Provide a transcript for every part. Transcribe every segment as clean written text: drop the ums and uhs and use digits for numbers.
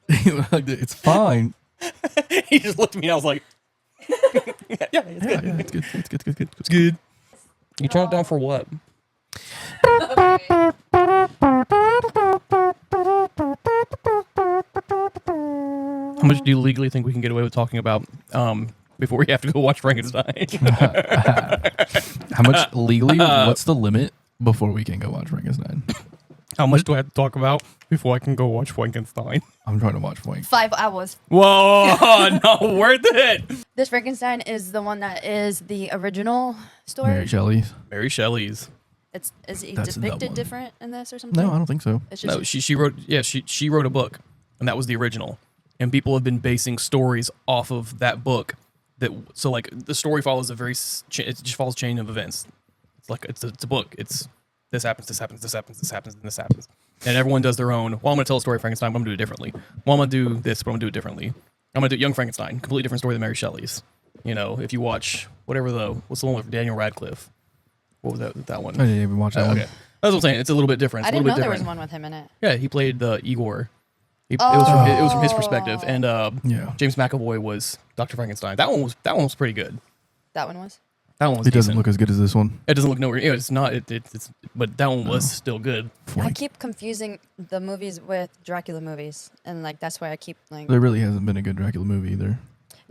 It's fine. He just looked at me and I was like, yeah, it's good. Yeah, it's good. It's good. Good. Good. It's good. You turn it down for what? How much do you legally think we can get away with talking about before we have to go watch Frankenstein? How much legally? What's the limit before we can go watch Frankenstein? How much do I have to talk about before I can go watch Frankenstein? I'm trying to watch Frank. 5 hours. Whoa, not worth it. This Frankenstein is the one that is the original story. Mary Shelley's. Mary Shelley's. Is he That's the depicted one. different in this or something? No, I don't think so. It's just No, she wrote. Yeah, she wrote a book, and that was the original. And people have been basing stories off of that book. So like the story follows it just follows chain of events. It's like it's a book. It's this happens, this happens, this happens, this happens, and this happens. And everyone does their own. Well, I'm gonna tell a story of Frankenstein, but I'm gonna do it differently. Well, I'm gonna do this, but I'm gonna do it differently. I'm gonna do Young Frankenstein, completely different story than Mary Shelley's. You know, if you watch what's the one with Daniel Radcliffe? What was that one? I didn't even watch that one. Okay, that's what I'm saying. It's a little bit different. I It's a didn't little know bit there was different. one with him in it. Yeah, he played Igor. It was from his perspective, and Yeah. James McAvoy was Dr. Frankenstein. That one was pretty good. That one was. That one was It doesn't decent. look as good as this one. It doesn't look nowhere. It's not. It's but that one was still good. I Frank. keep confusing the movies with Dracula movies, and like that's why I keep like. There really hasn't been a good Dracula movie either.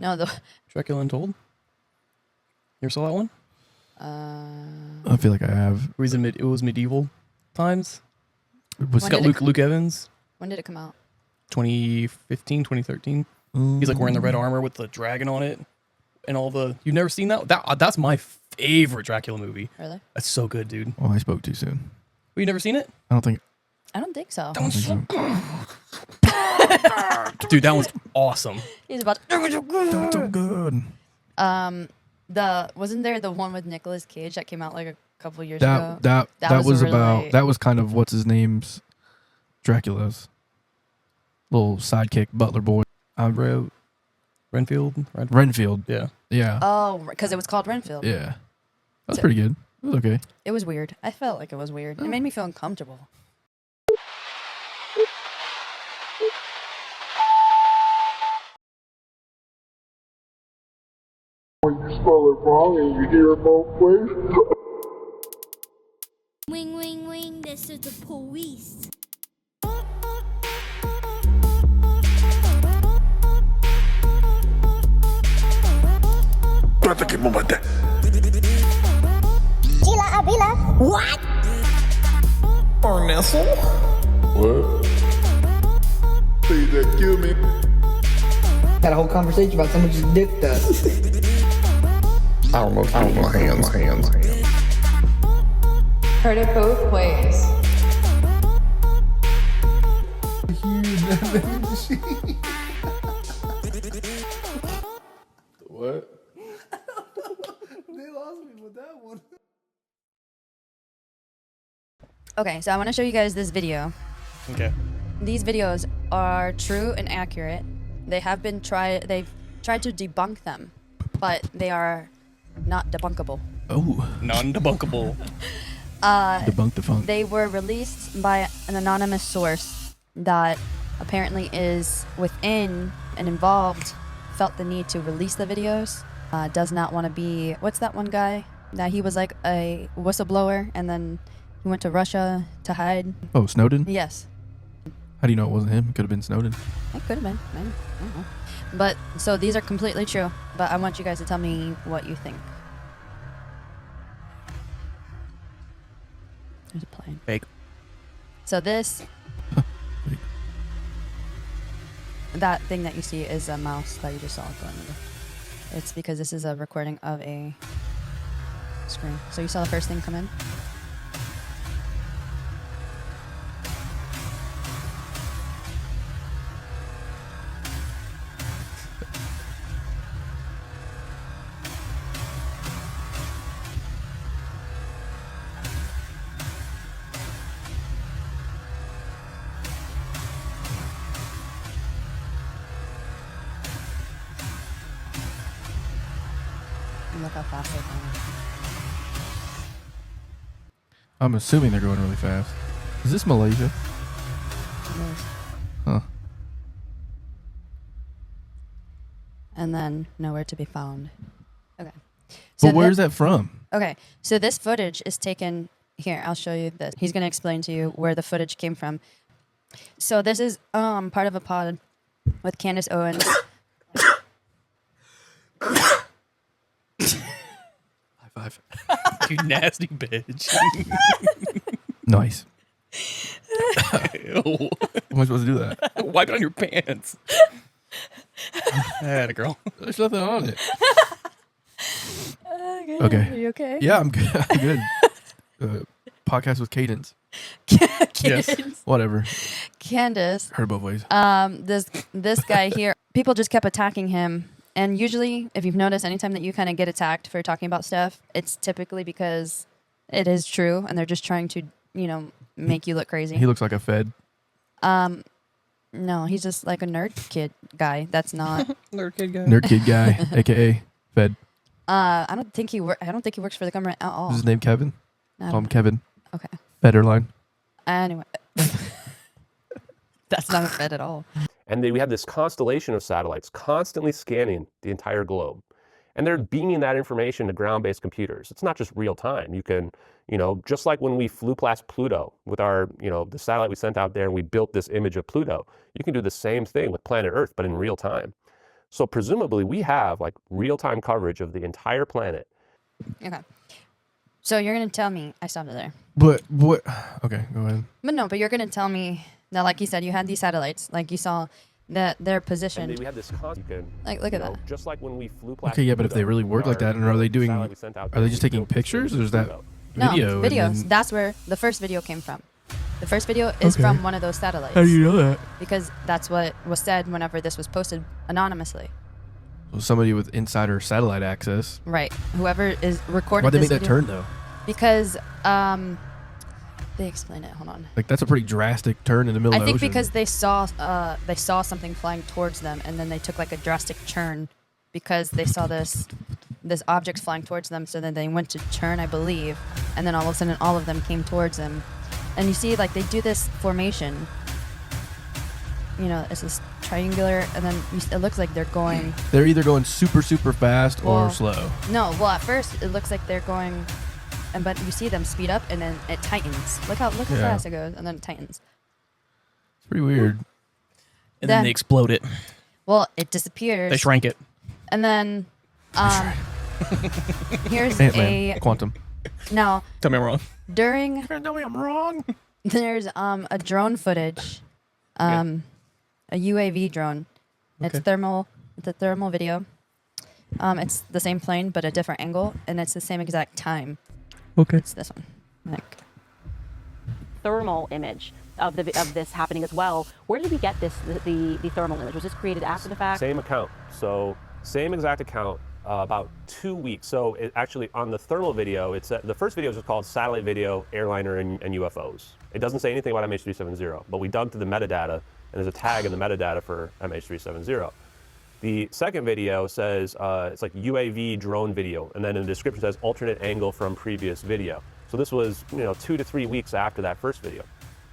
No, the. Dracula Untold. You ever saw that one? I feel like I have. It was medieval times. Was It's got did it Luke Evans. When did it come out? 2015, 2013. He's like wearing the red armor with the dragon on it, and all the. You've never seen that? That's my favorite Dracula movie. Really? That's so good, dude. Oh, I spoke too soon. Well, you never seen it? I don't think. I don't think so. I don't think so. Dude, that was awesome. He's about. That's so good. Wasn't there the one with Nicolas Cage that came out like a couple years ago? That was was really- about. That was kind of what's his name's Dracula's little sidekick butler boy. Renfield. Renfield. Yeah. Yeah. Oh, because it was called Renfield. Yeah. That's pretty good. It was okay. It was weird. I felt like it was weird. It made me feel uncomfortable. When you spell it wrong and you hear it both ways. Wing, wing, wing, this is the police. Trata que mamate. Gila Abila. What? Ernesto? What? Say that kill me. Had a whole conversation about someone just dicked us. I don't know. My hands. Heard it both ways. What? Okay, so I want to show you guys this video. Okay. These videos are true and accurate. They've tried to debunk them, but they are not debunkable. Oh. Non-debunkable. Debunk the funk. They were released by an anonymous source that apparently is within and involved, felt the need to release the videos, does not want to be, what's that one guy? That he was like a whistleblower and then he went to Russia to hide. Oh, Snowden? Yes. How do you know it wasn't him? It could have been Snowden. It could have been. I don't know. But, so these are completely true, but I want you guys to tell me what you think. There's a plane. Fake. So this, that thing that you see is a mouse that you just saw going over. It's because this is a recording of a screen. So you saw the first thing come in? And look how fast they're going. I'm assuming they're going really fast. Is this Malaysia? It is. Huh. and then nowhere to be found. Okay. So But where's that from? Okay, so this footage is taken here. I'll show you this. He's going to explain to you where the footage came from. So this is part of a pod with Candace Owens. High five. You nasty bitch. Nice. Ew. Am I supposed to do that? Wipe it on your pants. Had a girl. There's nothing on it. Okay. Are you okay? Yeah, I'm good. I'm good. Podcast with cadence. Candace. Whatever. Candace. Heard both ways. This guy here, people just kept attacking him. And usually, if you've noticed, anytime that you kind of get attacked for talking about stuff, it's typically because it is true, and they're just trying to, make you look crazy. He looks like a Fed. No, he's just like a nerd kid guy. That's not. Nerd kid guy. Nerd kid guy, aka Fed. I don't think he works for the government at all. Is his name Kevin? I Call him don't- Kevin. Okay. Federline. Anyway, that's not a Fed at all. And we have this constellation of satellites constantly scanning the entire globe. And they're beaming that information to ground-based computers. It's not just real time. You can, just like when we flew past Pluto with our, the satellite we sent out there and we built this image of Pluto, you can do the same thing with planet Earth, but in real time. So presumably we have like real-time coverage of the entire planet. Okay. So you're gonna tell me I stopped it there. But what? Okay, go ahead. But you're gonna tell me that, like you said, you had these satellites, like you saw that they're And positioned. we have this constant, Like, look at that. just like when we flew past Okay, yeah, but if they Pluto really with work like our, that, and are they doing? satellite we sent out Are there, they we just taking built this pictures, image or of is that Pluto. No, video? and videos. then- That's where the first video came from. The first video is Okay. from one of those satellites. How do you know that? Because that's what was said whenever this was posted anonymously. So somebody with insider satellite access. Right. Whoever is recording Why'd they this make that video- turn though? Because they explain it. Hold on. Like that's a pretty drastic turn in the middle I of the think ocean. because they saw something flying towards them, and then they took like a drastic turn because they saw this object flying towards them. So then they went to turn, I believe, and then all of a sudden all of them came towards them. And you see, like they do this formation. It's this triangular, and then it looks like they're going. they're either going super fast or Well, slow. No, well at first it looks like they're going, but you see them speed up, and then it tightens. Look how Yeah. fast it goes, and then it tightens. It's pretty weird. And then Then- they explode it. Well, it disappears. They shrank it. And then, here's Ant-Man, a Quantum. now Tell me I'm wrong. during You're gonna tell me I'm wrong. there's a drone footage, a UAV drone. It's thermal. It's a thermal video. It's the same plane but a different angle, and it's the same exact time. Okay. It's this one. Like, thermal image of this happening as well. Where did we get the thermal image? Was this created after the fact? Same account. So same exact account, about 2 weeks. So it actually on the thermal video, the first video is just called Satellite Video, Airliner, and UFOs. It doesn't say anything about MH370, but we dug through the metadata, and there's a tag in the metadata for MH370. The second video says it's like UAV drone video, and then in the description says alternate angle from previous video. So this was 2 to 3 weeks after that first video.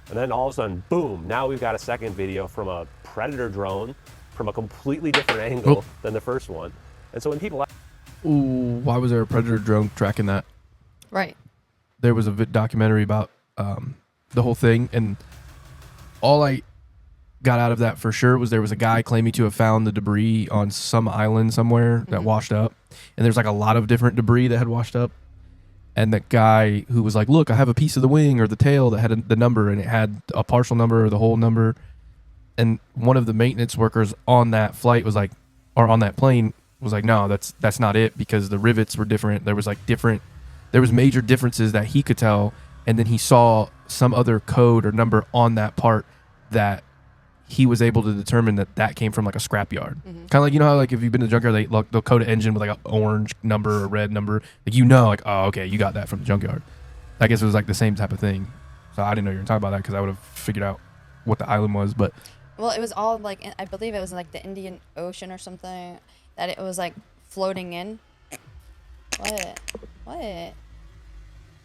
And then all of a sudden, boom, now we've got a second video from a Predator drone from a completely different angle than the first one. And so when people Ooh, why was there a Predator drone tracking that? right. There was a documentary about the whole thing, and all I got out of that for sure was there was a guy claiming to have found the debris on some island somewhere that washed up, and there's like a lot of different debris that had washed up, and the guy who was like, look, I have a piece of the wing or the tail that had the number, and it had a partial number or the whole number, and one of the maintenance workers on that flight was like, or on that plane was like, no, that's not it, because the rivets were different. There was major differences that he could tell, and then he saw some other code or number on that part that he was able to determine that came from like a scrapyard. Kind of like, how like if you've been to the junkyard, they'll code an engine with like an orange number or a red number, like oh, okay, you got that from the junkyard. I guess it was like the same type of thing. So I didn't know you were talking about that, because I would have figured out what the island was. But Well, it was all like, I believe it was like the Indian Ocean or something, that it was like floating in. What? Why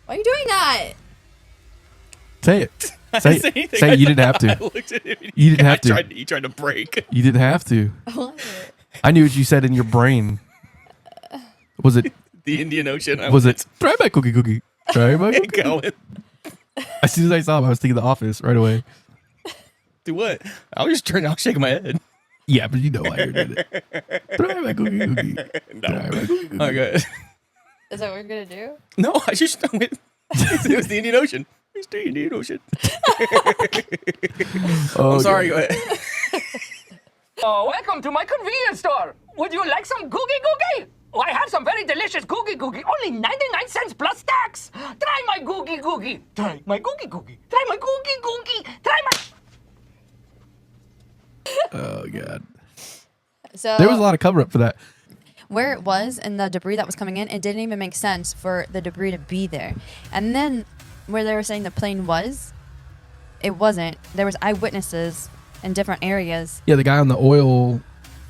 are you doing that? say it. I Say didn't say it. anything. Say it. You didn't have to. I looked at him. You didn't have to. He tried to break. You didn't have to. What? I knew what you said in your brain. Was it? The Indian Ocean. Was it? Try my cookie. Try my Hey, cookie. Colin. As soon as I saw him, I was thinking The Office right away. Do what? I was shaking my head. Yeah, but you know why you're doing it. Try my cookie. Try my cookie. Okay. Is that what we're gonna do? No, I just it was the Indian Ocean. It's the Indian Ocean. I'm sorry. Go ahead. Welcome to my convenience store. Would you like some googie? Oh, I have some very delicious googie. Only 99 cents plus tax. Try my googie. Try my googie. Try my googie. Try my... Oh, God. So There was a lot of cover up for that. where it was and the debris that was coming in, it didn't even make sense for the debris to be there. And then where they were saying the plane was, it wasn't. There was eyewitnesses in different areas. Yeah, the guy on the oil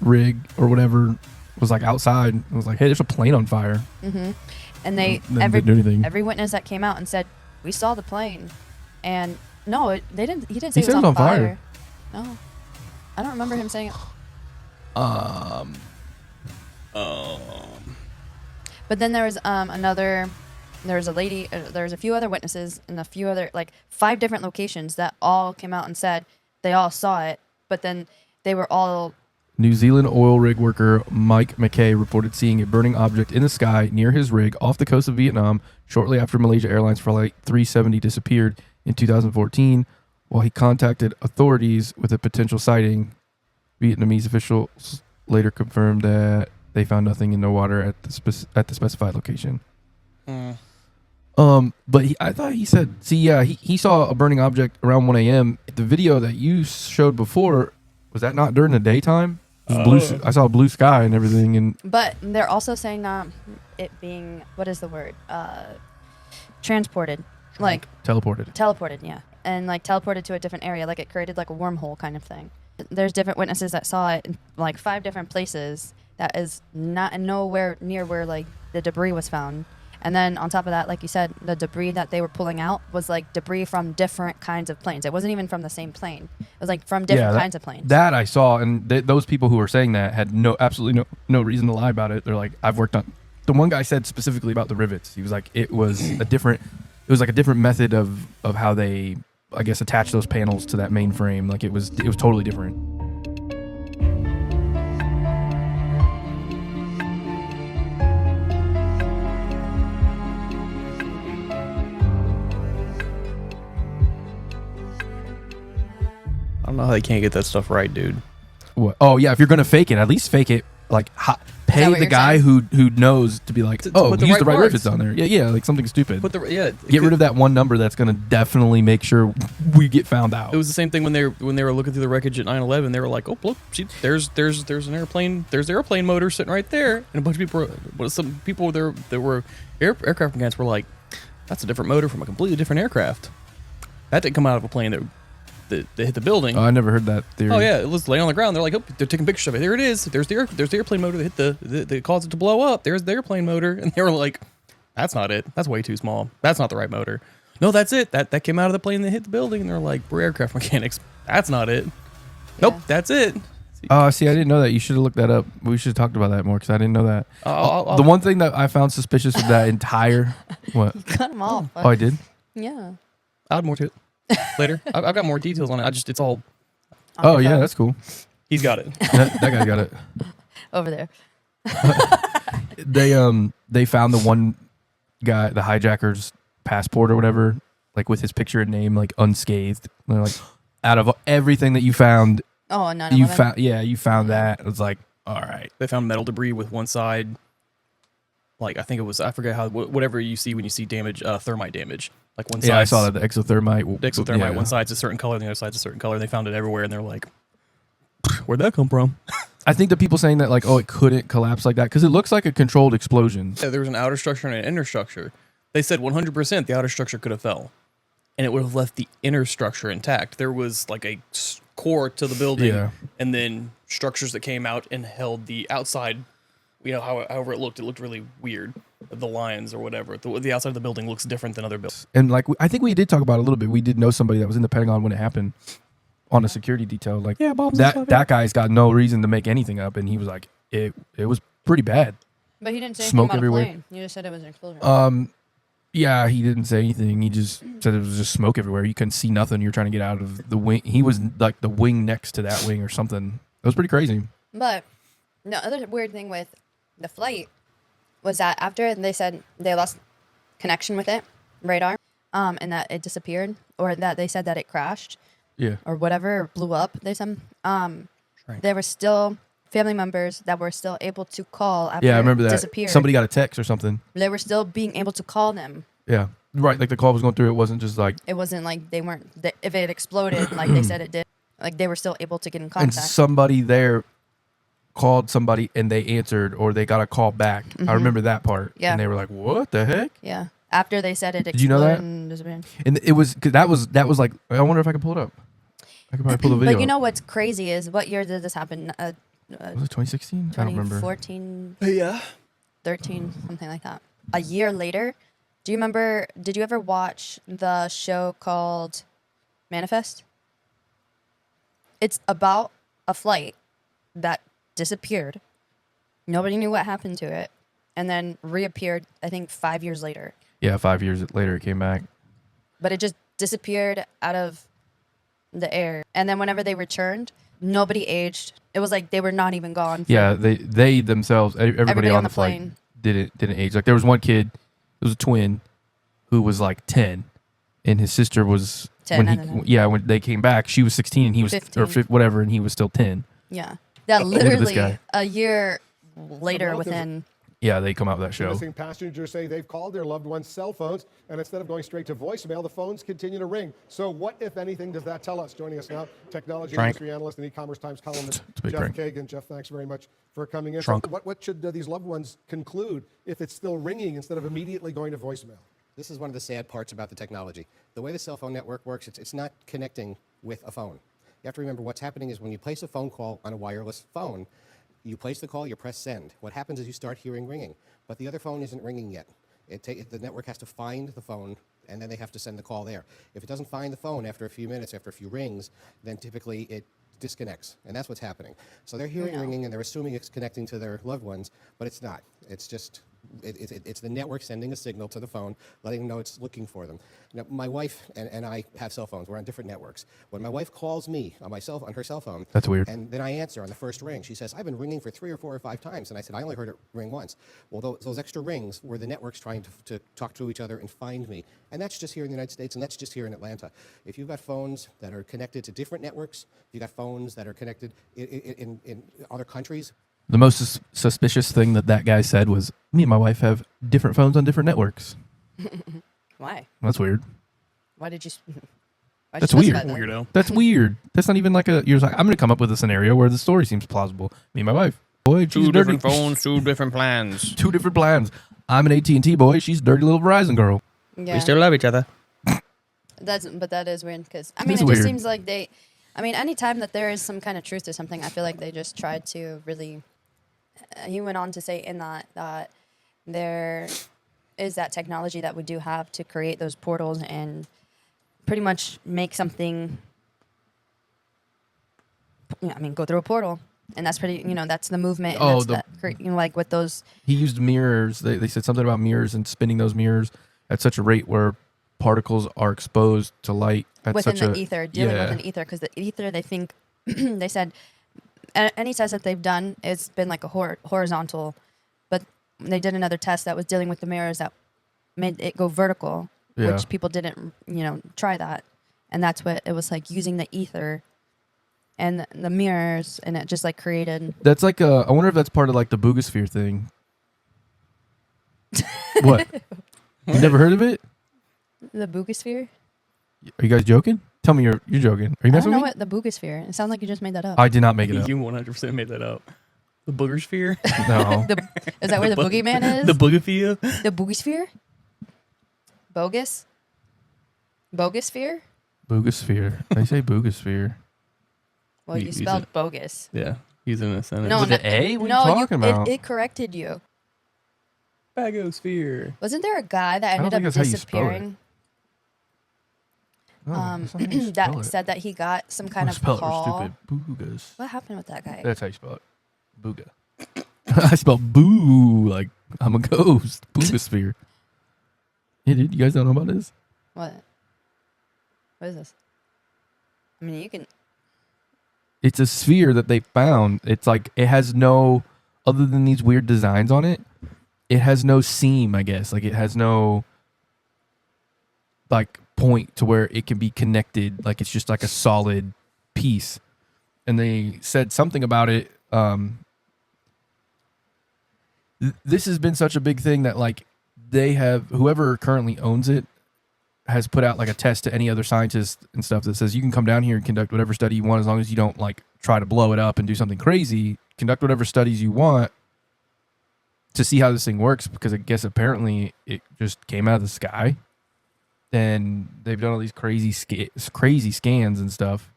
rig or whatever was like outside. It was like, hey, there's a plane on fire. Mm-hmm. And they Then didn't do anything. every witness that came out and said, we saw the plane. And no, they didn't. He didn't say He it was said on fire. No, I don't remember him saying it. But then there was there was a lady, there was a few other witnesses and a few other, like 5 different locations that all came out and said they all saw it, but then they were all... New Zealand oil rig worker Mike McKay reported seeing a burning object in the sky near his rig off the coast of Vietnam shortly after Malaysia Airlines Flight 370 disappeared in 2014. While he contacted authorities with a potential sighting, Vietnamese officials later confirmed that they found nothing in the water at the specified location. But I thought he said, he saw a burning object around 1 a.m. The video that you showed before, was that not during the daytime? It was blue, I saw blue sky and everything. And But they're also saying it being, what is the word? Transported. Like teleported. yeah. And like teleported to a different area. Like it created like a wormhole kind of thing. There's different witnesses that saw it in like 5 different places that is not nowhere near where like the debris was found. And then on top of that, like you said, the debris that they were pulling out was like debris from different kinds of planes. It wasn't even from the same plane. It was like from different kinds of planes. That I saw, and those people who were saying that had absolutely no reason to lie about it. They're like, I've worked on. The one guy said specifically about the rivets. He was like, it was a different method of how they, I guess, attach those panels to that main frame. Like it was totally different. I don't know how they can't get that stuff right, dude. What? Oh yeah, if you're gonna fake it, at least fake it like pay what the you're guy who knows to be like, To oh, put the use right the right parts. rivets on there. Yeah, like something stupid. Get Get rid of that one number that's gonna definitely make sure we get found out. It was the same thing when they were looking through the wreckage at 9/11. They were like, "Oh, look, see, there's an airplane. There's the airplane motor sitting right there." And a bunch of people, some people there were aircraft mechanics were like, "That's a different motor from a completely different aircraft. That didn't come out of a plane that hit the building." Oh, I never heard that theory. Oh yeah, it was laying on the ground. They're like, "Oh, they're taking pictures of it. There it is. There's the airplane motor that hit that caused it to blow up. There's the airplane motor." And they were like, "That's not it. That's way too small. That's not the right motor." No, that's it. That came out of the plane that hit the building. And they're like, "We're aircraft mechanics. That's not it. Nope, that's it." Oh, see, I didn't know that. You should have looked that up. We should have talked about that more because I didn't know that. The one thing that I found suspicious of that entire what? You cut them off. Oh, I did. Yeah. I'll add more to it later. I've got more details on it. It's all. Oh yeah, that's cool. He's got it. that guy got it. Over there. They found the one guy, the hijacker's passport or whatever, like with his picture and name, like unscathed. And they're like, out of everything that you found, Oh, no. you found that. It was like, all right. They found metal debris with one side. Like I think it was, I forget how, whatever you see when you see damage, thermite damage. Like one side. Yeah, I saw that, the exothermite. The exothermite, yeah. one side's a certain color, and the other side's a certain color. They found it everywhere, and they're like, "Where'd that come from?" I think the people saying that, like, oh, it couldn't collapse like that because it looks like a controlled explosion. Yeah, there was an outer structure and an inner structure. They said 100% the outer structure could have fell, and it would have left the inner structure intact. There was like a core to the building, and then structures that came out and held the outside. You know, however it looked really weird. The lines or whatever. The outside of the building looks different than other buildings. And like, I think we did talk about it a little bit. We did know somebody that was in the Pentagon when it happened on a security detail. Like, Yeah, Bob. that guy's got no reason to make anything up, and he was like, it was pretty bad. But he didn't say Smoke anything about everywhere. a plane. He just said it was an explosion. Yeah, he didn't say anything. He just said it was just smoke everywhere. You couldn't see nothing. You're trying to get out of the wing. He was like the wing next to that wing or something. It was pretty crazy. But the other weird thing with the flight was that after they said they lost connection with it, radar, and that it disappeared, or that they said that it crashed, Yeah. or whatever, or blew up, they said, there were still family members that were still able to call after Yeah, I remember it that. disappeared. Somebody got a text or something. They were still being able to call them. Yeah. Right, like the call was going through. It wasn't just like... It wasn't like they weren't, if it exploded like they said it did, like they were still able to get in And contact. somebody there called somebody and they answered, or they got a call back. I remember that part. Yeah. And they were like, what the heck? Yeah. After they said it exploded. Did you know that? And disappeared. And it was... Cause that was like... I wonder if I can pull it up. I could probably pull the video But you up. know what's crazy is, what year did this happen? Was it 2016? I don't remember. 2014, Yeah. 13, something like that. A year later, do you remember, did you ever watch the show called Manifest? It's about a flight that disappeared. Nobody knew what happened to it. And then reappeared, I think, 5 years later. Yeah, 5 years later it came back. But it just disappeared out of the air. And then whenever they returned, nobody aged. It was like they were not even gone. Yeah, they themselves, everybody on the flight plane. didn't age. Like there was one kid, it was a twin, who was like 10, and his sister was 10, when I don't know. when they came back, she was 16 and he was 15. or whatever, and he was still 10. Yeah. That Look at this literally guy. a year later Well, within. Yeah, they come out with that show. Missing passengers say they've called their loved ones' cell phones, and instead of going straight to voicemail, the phones continue to ring. So what, if anything, does that tell us? Joining us now, technology Frank. industry analyst and e-commerce Times columnist It's a big Jeff prank. Kagan. Jeff, thanks very much for coming in. Trunk. So what should these loved ones conclude if it's still ringing instead of immediately going to voicemail? This is one of the sad parts about the technology. The way the cell phone network works, it's not connecting with a phone. You have to remember what's happening is when you place a phone call on a wireless phone, you place the call, you press send. What happens is you start hearing ringing, but the other phone isn't ringing yet. The network has to find the phone, and then they have to send the call there. If it doesn't find the phone after a few minutes, after a few rings, then typically it disconnects, and that's what's happening. So they're hearing ringing, and they're assuming it's connecting to their loved ones, but it's not. It's just it's the network sending a signal to the phone, letting them know it's looking for them. Now, my wife and I have cell phones. We're on different networks. When my wife calls me on her cell phone, That's weird. and then I answer on the first ring, she says, "I've been ringing for 3 or 4 or 5 times," and I said, "I only heard it ring once." Well, those extra rings were the networks trying to talk to each other and find me, and that's just here in the United States, and that's just here in Atlanta. If you've got phones that are connected to different networks, if you've got phones that are connected in other countries. The most suspicious thing that guy said was, me and my wife have different phones on different networks. Why? That's weird. Why did you? Why'd That's you weird. specify that? Weirdo. That's weird. That's not even like you're like, I'm going to come up with a scenario where the story seems plausible. Me and my wife. Boy, she's Two dirty. different phones, 2 different plans. 2 different plans. I'm an AT&T boy. She's a dirty little Verizon girl. Yeah. We still love each other. But that is weird because I It mean is it weird. just seems like they. I mean, anytime that there is some kind of truth to something, I feel like they just tried to really. He went on to say in that there is that technology that we do have to create those portals and pretty much make something. I mean, go through a portal, and that's pretty. That's the movement. And that's like with those. He used mirrors. They said something about mirrors and spinning those mirrors at such a rate where particles are exposed to light at Within such the ether, dealing with an ether, because the ether, they think, they said, any test that they've done, it's been like a horizontal, but they did another test that was dealing with the mirrors that made it go vertical, Yeah. which people didn't, try that, and that's what it was like, using the ether and the mirrors, and it just like created. That's like I wonder if that's part of like the Booga Sphere thing. What? You never heard of it? The Booga Sphere? Are you guys joking? Tell me you're joking. Are you I don't messing know with me? what the Booga Sphere. It sounds like you just made that up. I did not make it up. You 100% made that up. The Booger Sphere? No. Is that where the boogeyman is? The Boogafia? The Boogie Sphere? Bogus? Bogus Sphere? Booga Sphere. They say Booga Sphere. Well, you Use spelled it. bogus. Yeah. He's in a sentence. No, With no, the A? What no, are you talking about? It corrected you. Bagosphere. Wasn't there a guy that I don't ended think up that's how you spell it. disappearing? No, that's not how you spell That it. said that he got some kind of Spell it call. stupid. Boogas. What happened with that guy? That's how you spell it. Booga. I spelled boo like I'm a ghost. Booga Sphere. Yeah, dude, you guys don't know about this? What? What is this? I mean, you can. It's a sphere that they found. It's like it has no, other than these weird designs on it, it has no seam, I guess. Like it has no like point to where it can be connected. Like it's just like a solid piece. And they said something about it. This has been such a big thing that like they have, whoever currently owns it has put out like a test to any other scientist and stuff that says you can come down here and conduct whatever study you want as long as you don't like try to blow it up and do something crazy. Conduct whatever studies you want to see how this thing works, because I guess apparently it just came out of the sky and they've done all these crazy scans and stuff.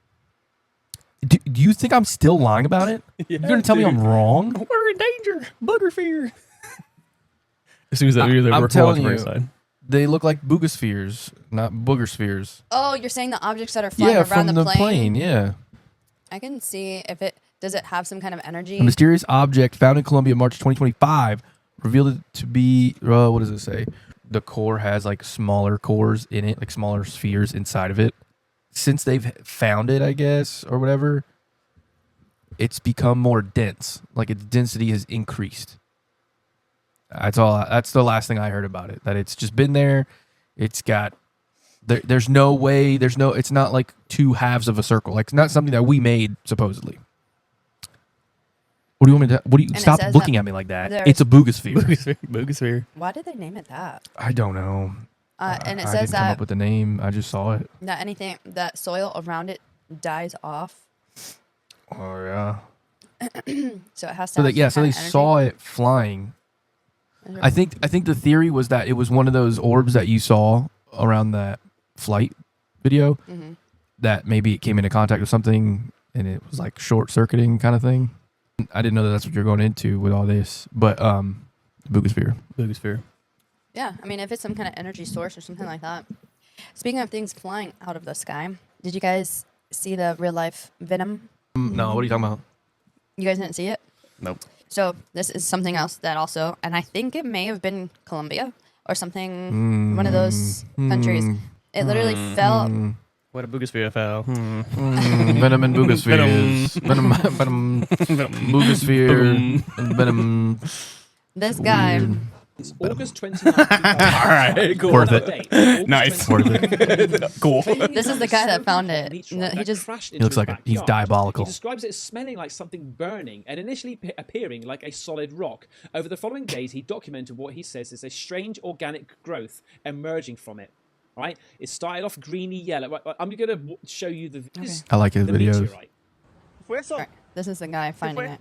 Do you think I'm still lying about it? Yeah, You're going to tell me I'm wrong? We're in danger. Booger fear. As soon as that video, I'm we're telling watching you, side. They look like Booga Spheres, not Booger Spheres. Oh, you're saying the objects that are flying Yeah, around from the the plane? yeah. I can see if it does. It have some kind of energy? A mysterious object found in Colombia, March 2025, revealed it to be, what does it say? The core has like smaller cores in it, like smaller spheres inside of it. Since they've found it, I guess, or whatever, it's become more dense. Like its density has increased. That's all. That's the last thing I heard about it. That it's just been there. It's got. There's no way. There's no. It's not like two halves of a circle. Like it's not something that we made supposedly. What do you want me to? What do you And it stop says looking that at me like that? there's- It's a Booga Sphere. Booga Sphere. Why did they name it that? I don't know. And it I says didn't come that up with the name. I just saw it. that anything that soil around it dies off, Oh yeah. so it has to. So have they, yeah, some so they kind of energy. saw it flying. I think the theory was that it was one of those orbs that you saw around that flight video. Mhm. That maybe it came into contact with something and it was like short circuiting kind of thing. I didn't know that that's what you're going into with all this, but Booga Sphere. Booga Sphere. Yeah, I mean, if it's some kind of energy source or something like that. Speaking of things flying out of the sky, did you guys see the real life Venom? No, what are you talking about? You guys didn't see it? Nope. So this is something else that also, and I think it may have been Colombia or something, one of those countries. It literally fell. What a Booga Sphere fell. Venom and Booga Spheres. Venom, Booga Sphere, and Venom. This guy. It's August 29th. All right, cool. Worth it. Nice. Worth it. Cool. This is the guy that found it. He just. He looks like he's diabolical. He describes it as smelling like something burning and initially appearing like a solid rock. Over the following days, he documented what he says is a strange organic growth emerging from it. Right? It started off greeny yellow. I'm going to show you the. I like his the videos. meteorite. Right, this is the guy finding it.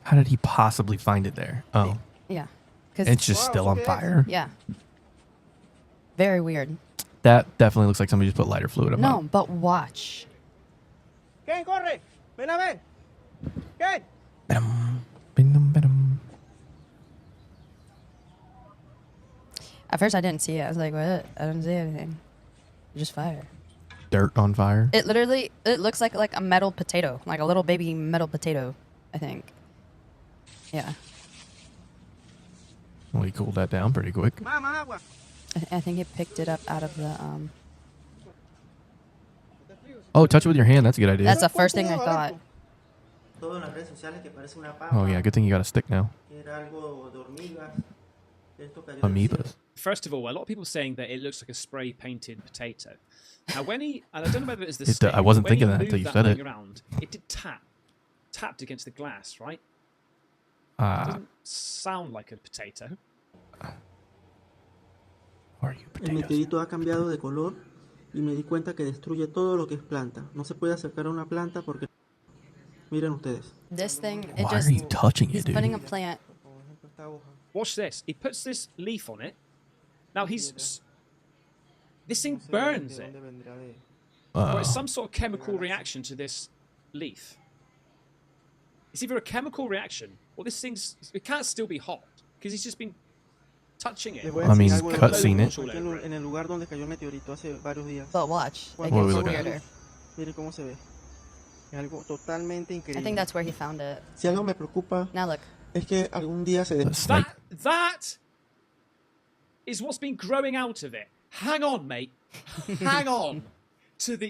How did he possibly find it there? Oh, Yeah. 'Cause it's just still on fire. Yeah. Very weird. That definitely looks like somebody just put lighter fluid on No, it. but watch. ¿Quién corre? Ven a ver. ¿Quién? At first, I didn't see it. I was like, what? I didn't see anything. Just fire. Dirt on fire. It literally, it looks like a metal potato, like a little baby metal potato, I think. Yeah. Well, he cooled that down pretty quick. I think he picked it up out of the. Oh, touch it with your hand. That's a good idea. That's the first thing I thought. Oh yeah, good thing you got a stick now. Amoebas. First of all, a lot of people saying that it looks like a spray painted potato. Now, when he, and I don't know whether it's the It, stick, I wasn't when he thinking that until moved you said thing it. Around, it did tapped against the glass, right? It Ah, doesn't sound like a potato. El meteorito ha cambiado de color y me di cuenta que destruye todo lo que es planta. No se puede acercar a una planta porque miren ustedes. This thing, it Why just. are you touching it, he's dude? putting a plant. Watch this. He puts this leaf on it. Now this thing burns it. Or it's some sort of chemical reaction to this leaf. It's either a chemical reaction or this thing's. It can't still be hot because he's just been touching it. I mean, cutscene it. En el lugar donde cayó el meteorito hace varios días. But watch. It What are we gets looking at? weirder. Miren cómo se ve. Es algo totalmente increíble. I think that's where he found it. Si algo me preocupa Now look. es que algún día se That is what's been growing out of it. Hang on, mate. Hang on.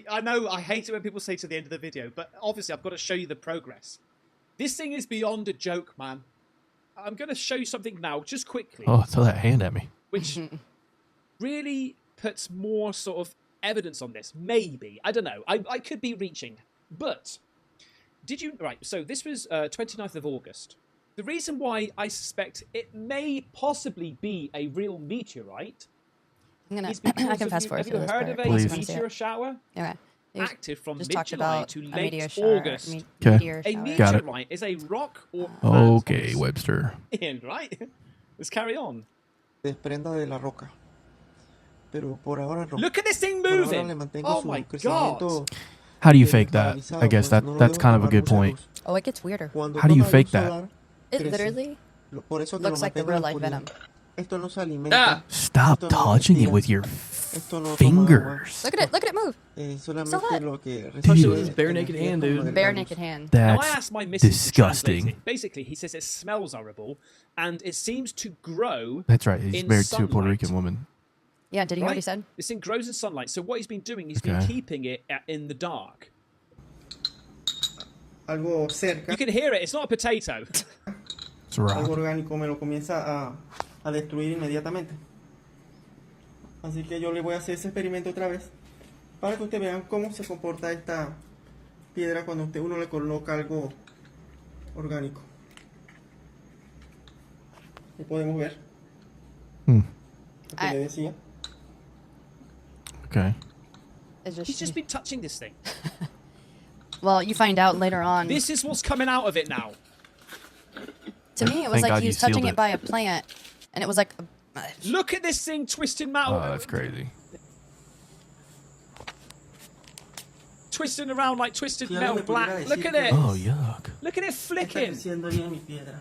I know I hate it when people say to the end of the video, but obviously I've got to show you the progress. This thing is beyond a joke, man. I'm going to show you something now, just quickly. Oh, throw that hand at me. Which really puts more sort of evidence on this. Maybe. I don't know. I could be reaching. But, did you... Right, so this was 29th of August. The reason why I suspect it may possibly be a real meteorite... I can fast forward Have you through this heard of part. a Please. meteor shower? Okay. Active from just talked mid-July about to a meteor late shower, August. meteor A shower. Got it. meteorite is a rock or Okay, Webster. Ian, right? Let's carry on. desprenda de la roca. Pero por ahora no. Look at this thing Por ahora moving! le mantengo Oh su my crecimiento god! How do you fake that? I guess that's kind of a good point. Oh, it gets weirder. How do you fake that? It literally Por eso que lo looks like the mantengo real en life oscuridad. Venom. Esto no se alimenta. Stop touching it with your fingers. Look at it move. Solamente hot. lo que Touch it with his bare naked hand, dude. Bare naked hand. Now I That's asked my missus to translate disgusting. it. Basically, he says it smells horrible, and it seems to grow. That's right. He's in married to a Puerto sunlight. Rican woman. Yeah, did you hear what he Right? said? This thing grows in sunlight. So what he's been doing, he's been Okay. keeping it in the dark. algo cerca. You can hear it. It's not a potato. It's a rock. Algo orgánico me lo comienza a destruir inmediatamente. Así que yo le voy a hacer ese experimento otra vez para que ustedes vean cómo se comporta esta piedra cuando uno le coloca algo orgánico. Lo podemos ver. Lo que le decía. Okay. He's just been touching this thing. Well, you find out later on. This is what's coming out of it now. To me, it was Thank like God he you was touching sealed it it. by a plant, and it was like. Look at this thing twisting metal. Oh, that's crazy. Twisting around like twisted Si algo metal me black. pudiera Look decir at que it. Oh, yuck. Look at it Está flicking. creciendo bien mi piedra.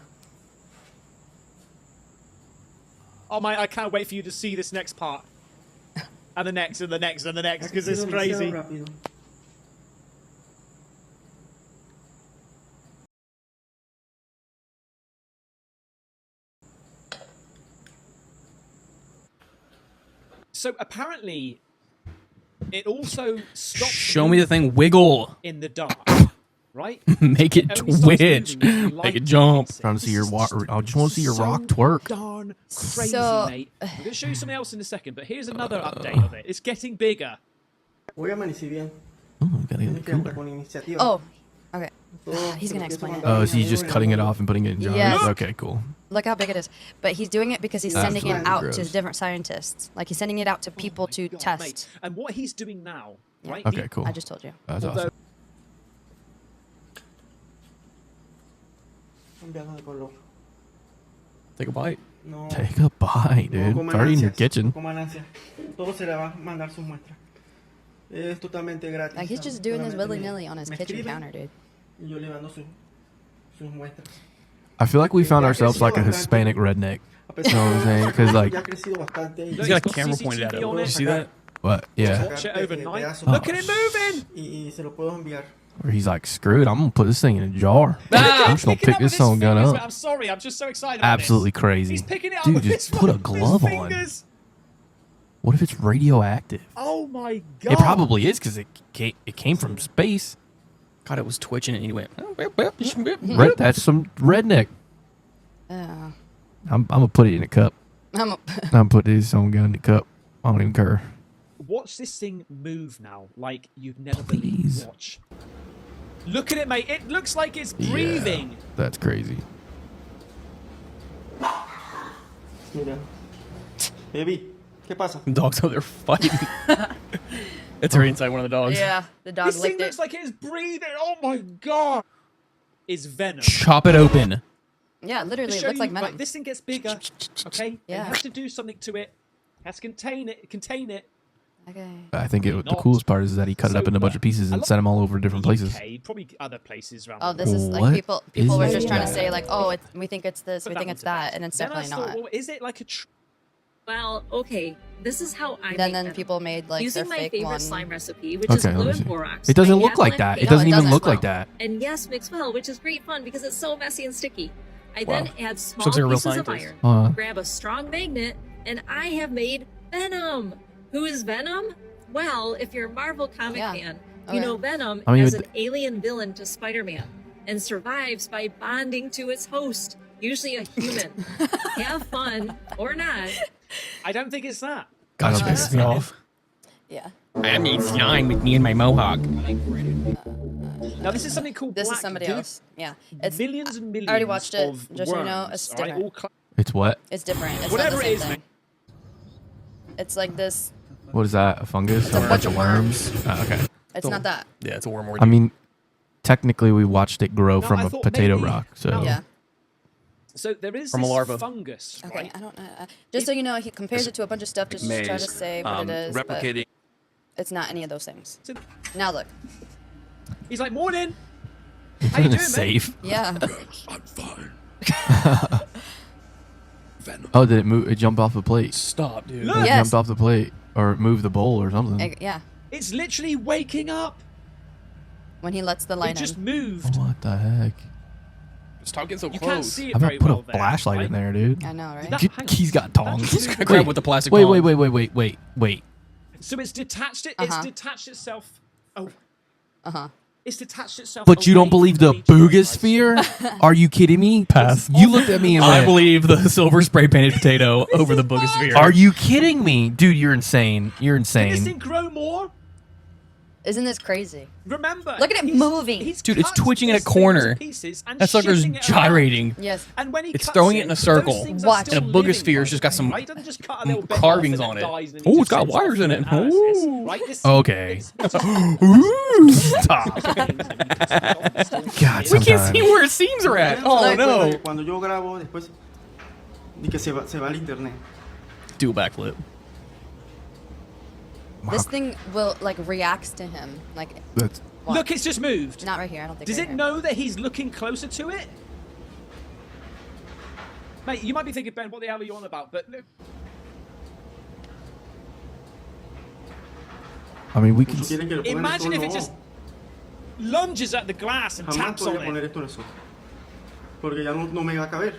Oh my, I can't wait for you to see this next part. And the next, and the next, and the next, because it's Crecido crazy. demasiado rápido. So apparently, it also stops. Show me the thing wiggle. In the dark, right? Make it only stops twitch. moving when you Make it light jump. Trying to see your This is I just want to see your so rock twerk. Darn crazy, So- mate. I'm going to show you something else in a second, but here's another update of it. It's getting bigger. Hoy amanecí bien. Oh, gotta get Me it quedo cooler. con iniciativa. Oh, okay. Todo He's gonna lo que explain eso it. Oh, mandaba so he's mi just abuela, cutting it abuela. off and putting it in jars? Yes. Okay, cool. Look how big it is. But he's doing it because he's sending it Absolutely out gross. to different scientists. Like he's sending it out to people to God, test. mate. And what he's doing now, Yeah. right? Okay, cool. I just told you. That's Although- awesome. Cambiando de color. Take a bite. No, Take a bite, no dude. coman It's already in your ansias, kitchen. no coman ansias. Todo se le va a mandar sus muestras. Es totalmente gratis. Like he's just doing this Solamente willy me- nilly on his me kitchen escriben counter, dude. y yo le mando sus muestras. I feel like we found ourselves like a Hispanic redneck. You know what I'm saying? Because like, Ya ha crecido bastante. He's got a camera pointed at it. on Did you it. see that? what? Yeah. Watch it overnight. pedazos. Look at it moving. Y se lo puedo enviar. Where he's like, screw it, I'm gonna put this thing in a jar. Ah, I'm just gonna picking pick up with this his song gun fingers, up. man. I'm sorry, I'm just so excited about this. Absolutely crazy. He's picking it up Dude, with just his put a with his glove on. fingers. What if it's radioactive? Oh my god. It probably is because it came from space. God, it was twitching and he went. Right, that's some redneck. Yeah. I'm gonna put it in a cup. I'm I'm gonna put this song gun in the cup. I don't even care. Watch this thing move now, like you've never Please. believed. Watch. Look at it, mate. It looks like it's breathing. Yeah, that's crazy. Mira. Baby, ¿qué pasa? Dogs out there fighting. It's her inside one of the dogs. Yeah, the dog This thing licked it. looks like it's breathing. Oh my god. Is Venom. Chop it open. Yeah, literally, it Show looks like you, Venom. right, this thing gets bigger. Okay. Yeah. It has to do something to it. Has to contain it. Contain it. Okay. I think the Not. coolest part is that he cut it So, up into a bunch of pieces and sent them all over to different places. UK, probably other places around. Oh, the this is world. like What people were is just trying to that? say like, oh, we think it's this, Put we that think one it's to bed. that, and it's Then I definitely thought, not. well, is it like a? Well, okay. This is how I And make then venom. people made like Using their my fake favorite one. slime recipe, which is Okay, let glue me and see. borax. It doesn't I look add like lime that. It paste doesn't even as look well. like that. And yes, mix well, which is great fun because it's so messy and sticky. I Wow. then add small looks like a real pieces of scientist. iron, grab a strong magnet, and I have made Venom. Who is Venom? Well, if you're a Marvel comic fan, you know Venom I mean, as with an alien villain to Spider-Man and survives by bonding to its host, usually a human. Have fun or not. I don't think it's that. God, that pisses me off. Yeah. I need slime with me and my mohawk. Now this is something called This black is somebody goo. else. Yeah. It's millions and millions. I already watched it. Of Just so you know, worms, it's all right, different. all It's what? It's different. It's Whatever not the it same is, thing. It's like this. What is that? A fungus? It's a bunch of worms. Oh, okay. It's not that. Yeah, it's a worm. I mean, technically, we watched it grow No, from I a thought potato maybe- rock. So Yeah. So there is From a this larva. fungus, Okay, right? I don't know. Just so you know, he compares it to a bunch of stuff to try to say what it is. replicating. But it's not any of those things. Now look. He's like, morning. How you doing, safe. Yeah. I'm fine. Oh, did it move? It jumped off the plate. Stop, dude. Look. It Yes. jumped off the plate or moved the bowl or something. Yeah. It's literally waking up. When he lets the light It just in. moved. What the heck? Stop getting so You close. can't see it How about very put well a there. flashlight right? in there, dude? I know, right? That- Get- hang on. He's got tongs. That's Just grab with the plastic Wait, tongs. wait. So it's detached it. Uh-huh. It's detached itself. Oh, it's detached itself. But you don't away believe from the each other, Booga right? Sphere? Are you kidding me? Pass. You looked at me and I went, believe the silver spray painted potato over the Booga Sphere. "Are you kidding me, dude? You're insane. You're Can this insane." thing grow more? Isn't this crazy? Remember, Look at it he's- moving. he's Dude, it's cut twitching in a this thing into corner. pieces and That sucker's shifting it gyrating. around. Yes. And when he It's cuts throwing it in a those circle. things are Watch. still And a Booga living, Sphere by has just the got way, some right? It doesn't just cut a little bit carvings off on and it. then dies and he Ooh, just it's got sends off wires in an it. analysis, Ooh. right? This- Okay. this- Stop. God, We can't sometimes. see where its seams are at. Oh no. Cuando yo grabo, después de que se va al internet. Do a backflip. This thing will like reacts to him. Like That's watch. Look, it's just moved. Not right here. I don't think. Does right it here. know that he's looking closer to it? Mate, you might be thinking, Ben, what the hell are you on about? But look, I mean, we can. Quieren que lo pongan imagine if esto, it no. just lunges at the glass and Jamás taps on podría poner it. esto en eso. Porque ya no me va a caber.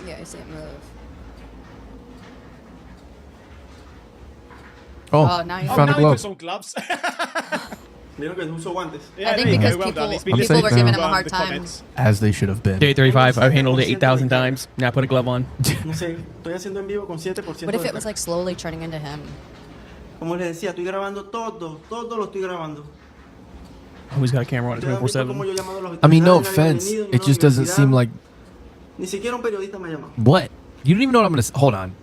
Yeah, I see it move. Oh, now you you- Oh, found now a he glove. puts on gloves. Vieron que no uso guantes. Yeah, I there think you because go. Well done. people It's been I'm people safe were now. giving him a Um, hard the time. comments. As they should have been. Day 35. I've handled it 8,000 times. Now put a glove on. No sé, estoy haciendo en vivo con 7% What if de it was like slowly turning into him? Como les decía, estoy grabando todo lo estoy grabando. Always got a camera on it Ustedes han visto 24/7. cómo yo he llamado a los I mean, no veterinarios, nadie ha offense. venido, ni It una just doesn't universidad. seem like Ni siquiera un periodista me ha llamado. what. You don't even know what I'm gonna. Hold on.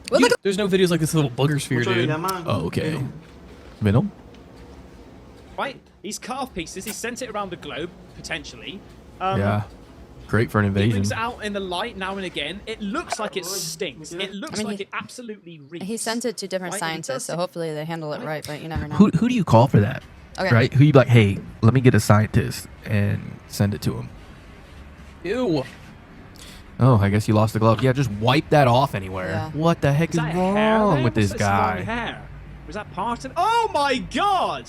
There's no videos like this little booger sphere, Muchos le dude. llaman Oh, okay. Venom. Venom. Right? He's cut off pieces. He's sent it around the globe, potentially. Yeah. Great for an He invasion. brings it out in the light now and again. It looks like it stinks. It looks I mean, like he- it absolutely reeks. He sent it to different Right, and he does scientists, so it- hopefully they handle it right. But you never know. Who do you call for that? Okay. Right? Who you be like? Hey, let me get a scientist and send it to him. Ew. Oh, I guess you lost the glove. Yeah, just wipe that off anywhere. Yeah. What the heck Is is that hair wrong there? with What's this Long guy? hair? Was that part of? Oh my God!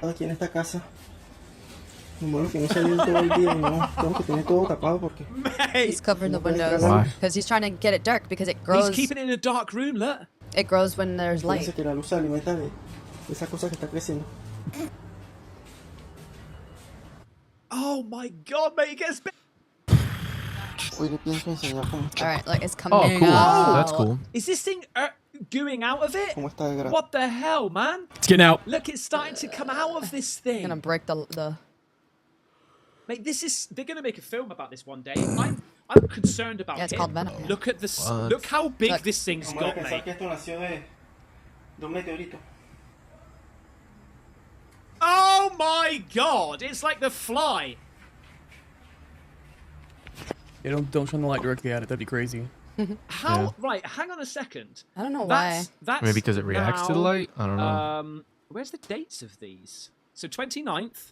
Aquí en esta casa. Lo malo que no salí todo el día y no tengo que tener todo tapado porque He's covering the windows Why? because he's trying to get it dark because it He's grows. keeping it in a dark room. Look. It grows when there's light. parece que la luz se alimenta de esa cosa que está creciendo. Oh my God, mate! It gets big. Hoy le pienso enseñar cómo All right, like it's coming Oh, cool. out. That's cool. Is this thing gooing out of it? cómo está de grande. What the hell, man? It's getting out. Look, it's starting to come out of this thing. Gonna break the. Mate, this is. They're gonna make a film about this one day. I'm concerned about Yeah, it's him. called Venom. Look at this. What? Look how big Look. this thing's Vamos a got, pensar mate. que esto nació de un meteorito. Oh my God! It's like the fly. Yeah, don't shine the light directly at it. That'd be crazy. How? Yeah. Right, hang on a second. I don't know That's, why. that's Maybe because it reacts to the now, light? I don't know. Where's the dates of these? So 29th.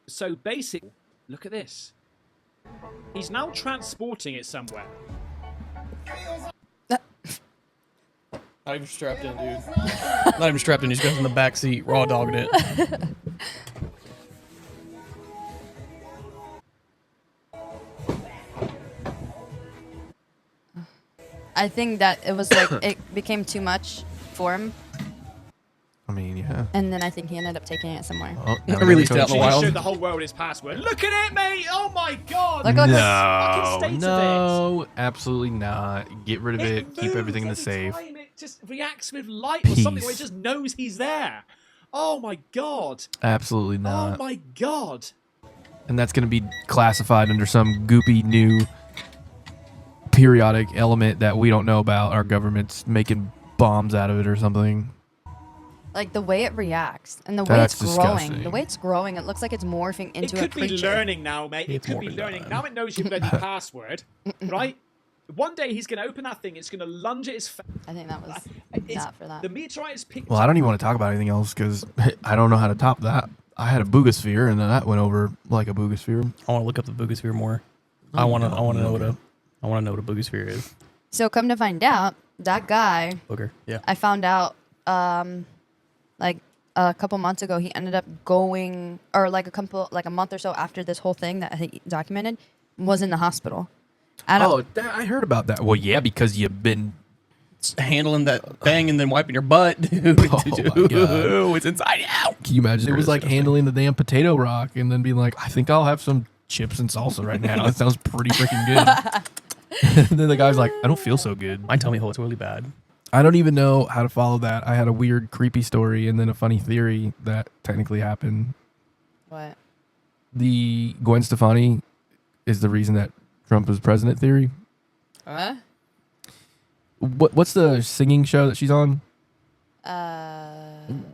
So basic. Look at this. He's now transporting it somewhere. Not even strapped in, dude. Not even strapped in. He just goes in the back seat, raw dogging it. I think that it was like it became too much for him, I mean, yeah. and then I think he ended up taking it somewhere. Oh, now Released we it out in the gotta wild. Showed the whole world his password. Look at it, mate! Oh my god! Look, look, look. Fucking state of No, absolutely not. Get rid of it. it. Keep everything in the Every safe. time it just reacts with light or something where it Peace. just knows he's there. Oh my god! Absolutely Oh not. my god! And that's going to be classified under some goopy new periodic element that we don't know about. Our government's making bombs out of it or something. Like the way it reacts and the way That's it's growing. disgusting. The way it's growing, it looks like it's morphing It into a could be creature. learning now, mate. It could be learning. Now it knows your bloody password, right? One day he's going to open that thing. It's going to lunge at his face. I think that was that for that. The meteorite is picked. Well, I don't even want to talk about anything else because I don't know how to top that. I had a Booga Sphere and then that went over like a Booga Sphere. I want to look up the Booga Sphere more. I want to know what a Booga Sphere is. So come to find out, that guy, Booger. Yeah. I found out like a couple months ago, he ended up going, or like a month or so after this whole thing that he documented, was in the hospital. I heard about that. Well, yeah, because you've been handling that thing and then wiping your butt, dude. Oh my God. It's inside out. Can you imagine? It was like handling the damn potato rock and then being like, I think I'll have some chips and salsa right now. That sounds pretty freaking good. And then the guy's like, I don't feel so good. My tummy hole is really bad. I don't even know how to follow that. I had a weird, creepy story and then a funny theory that technically happened. What? The Gwen Stefani is the reason that Trump is president theory. What? What's the singing show that she's on?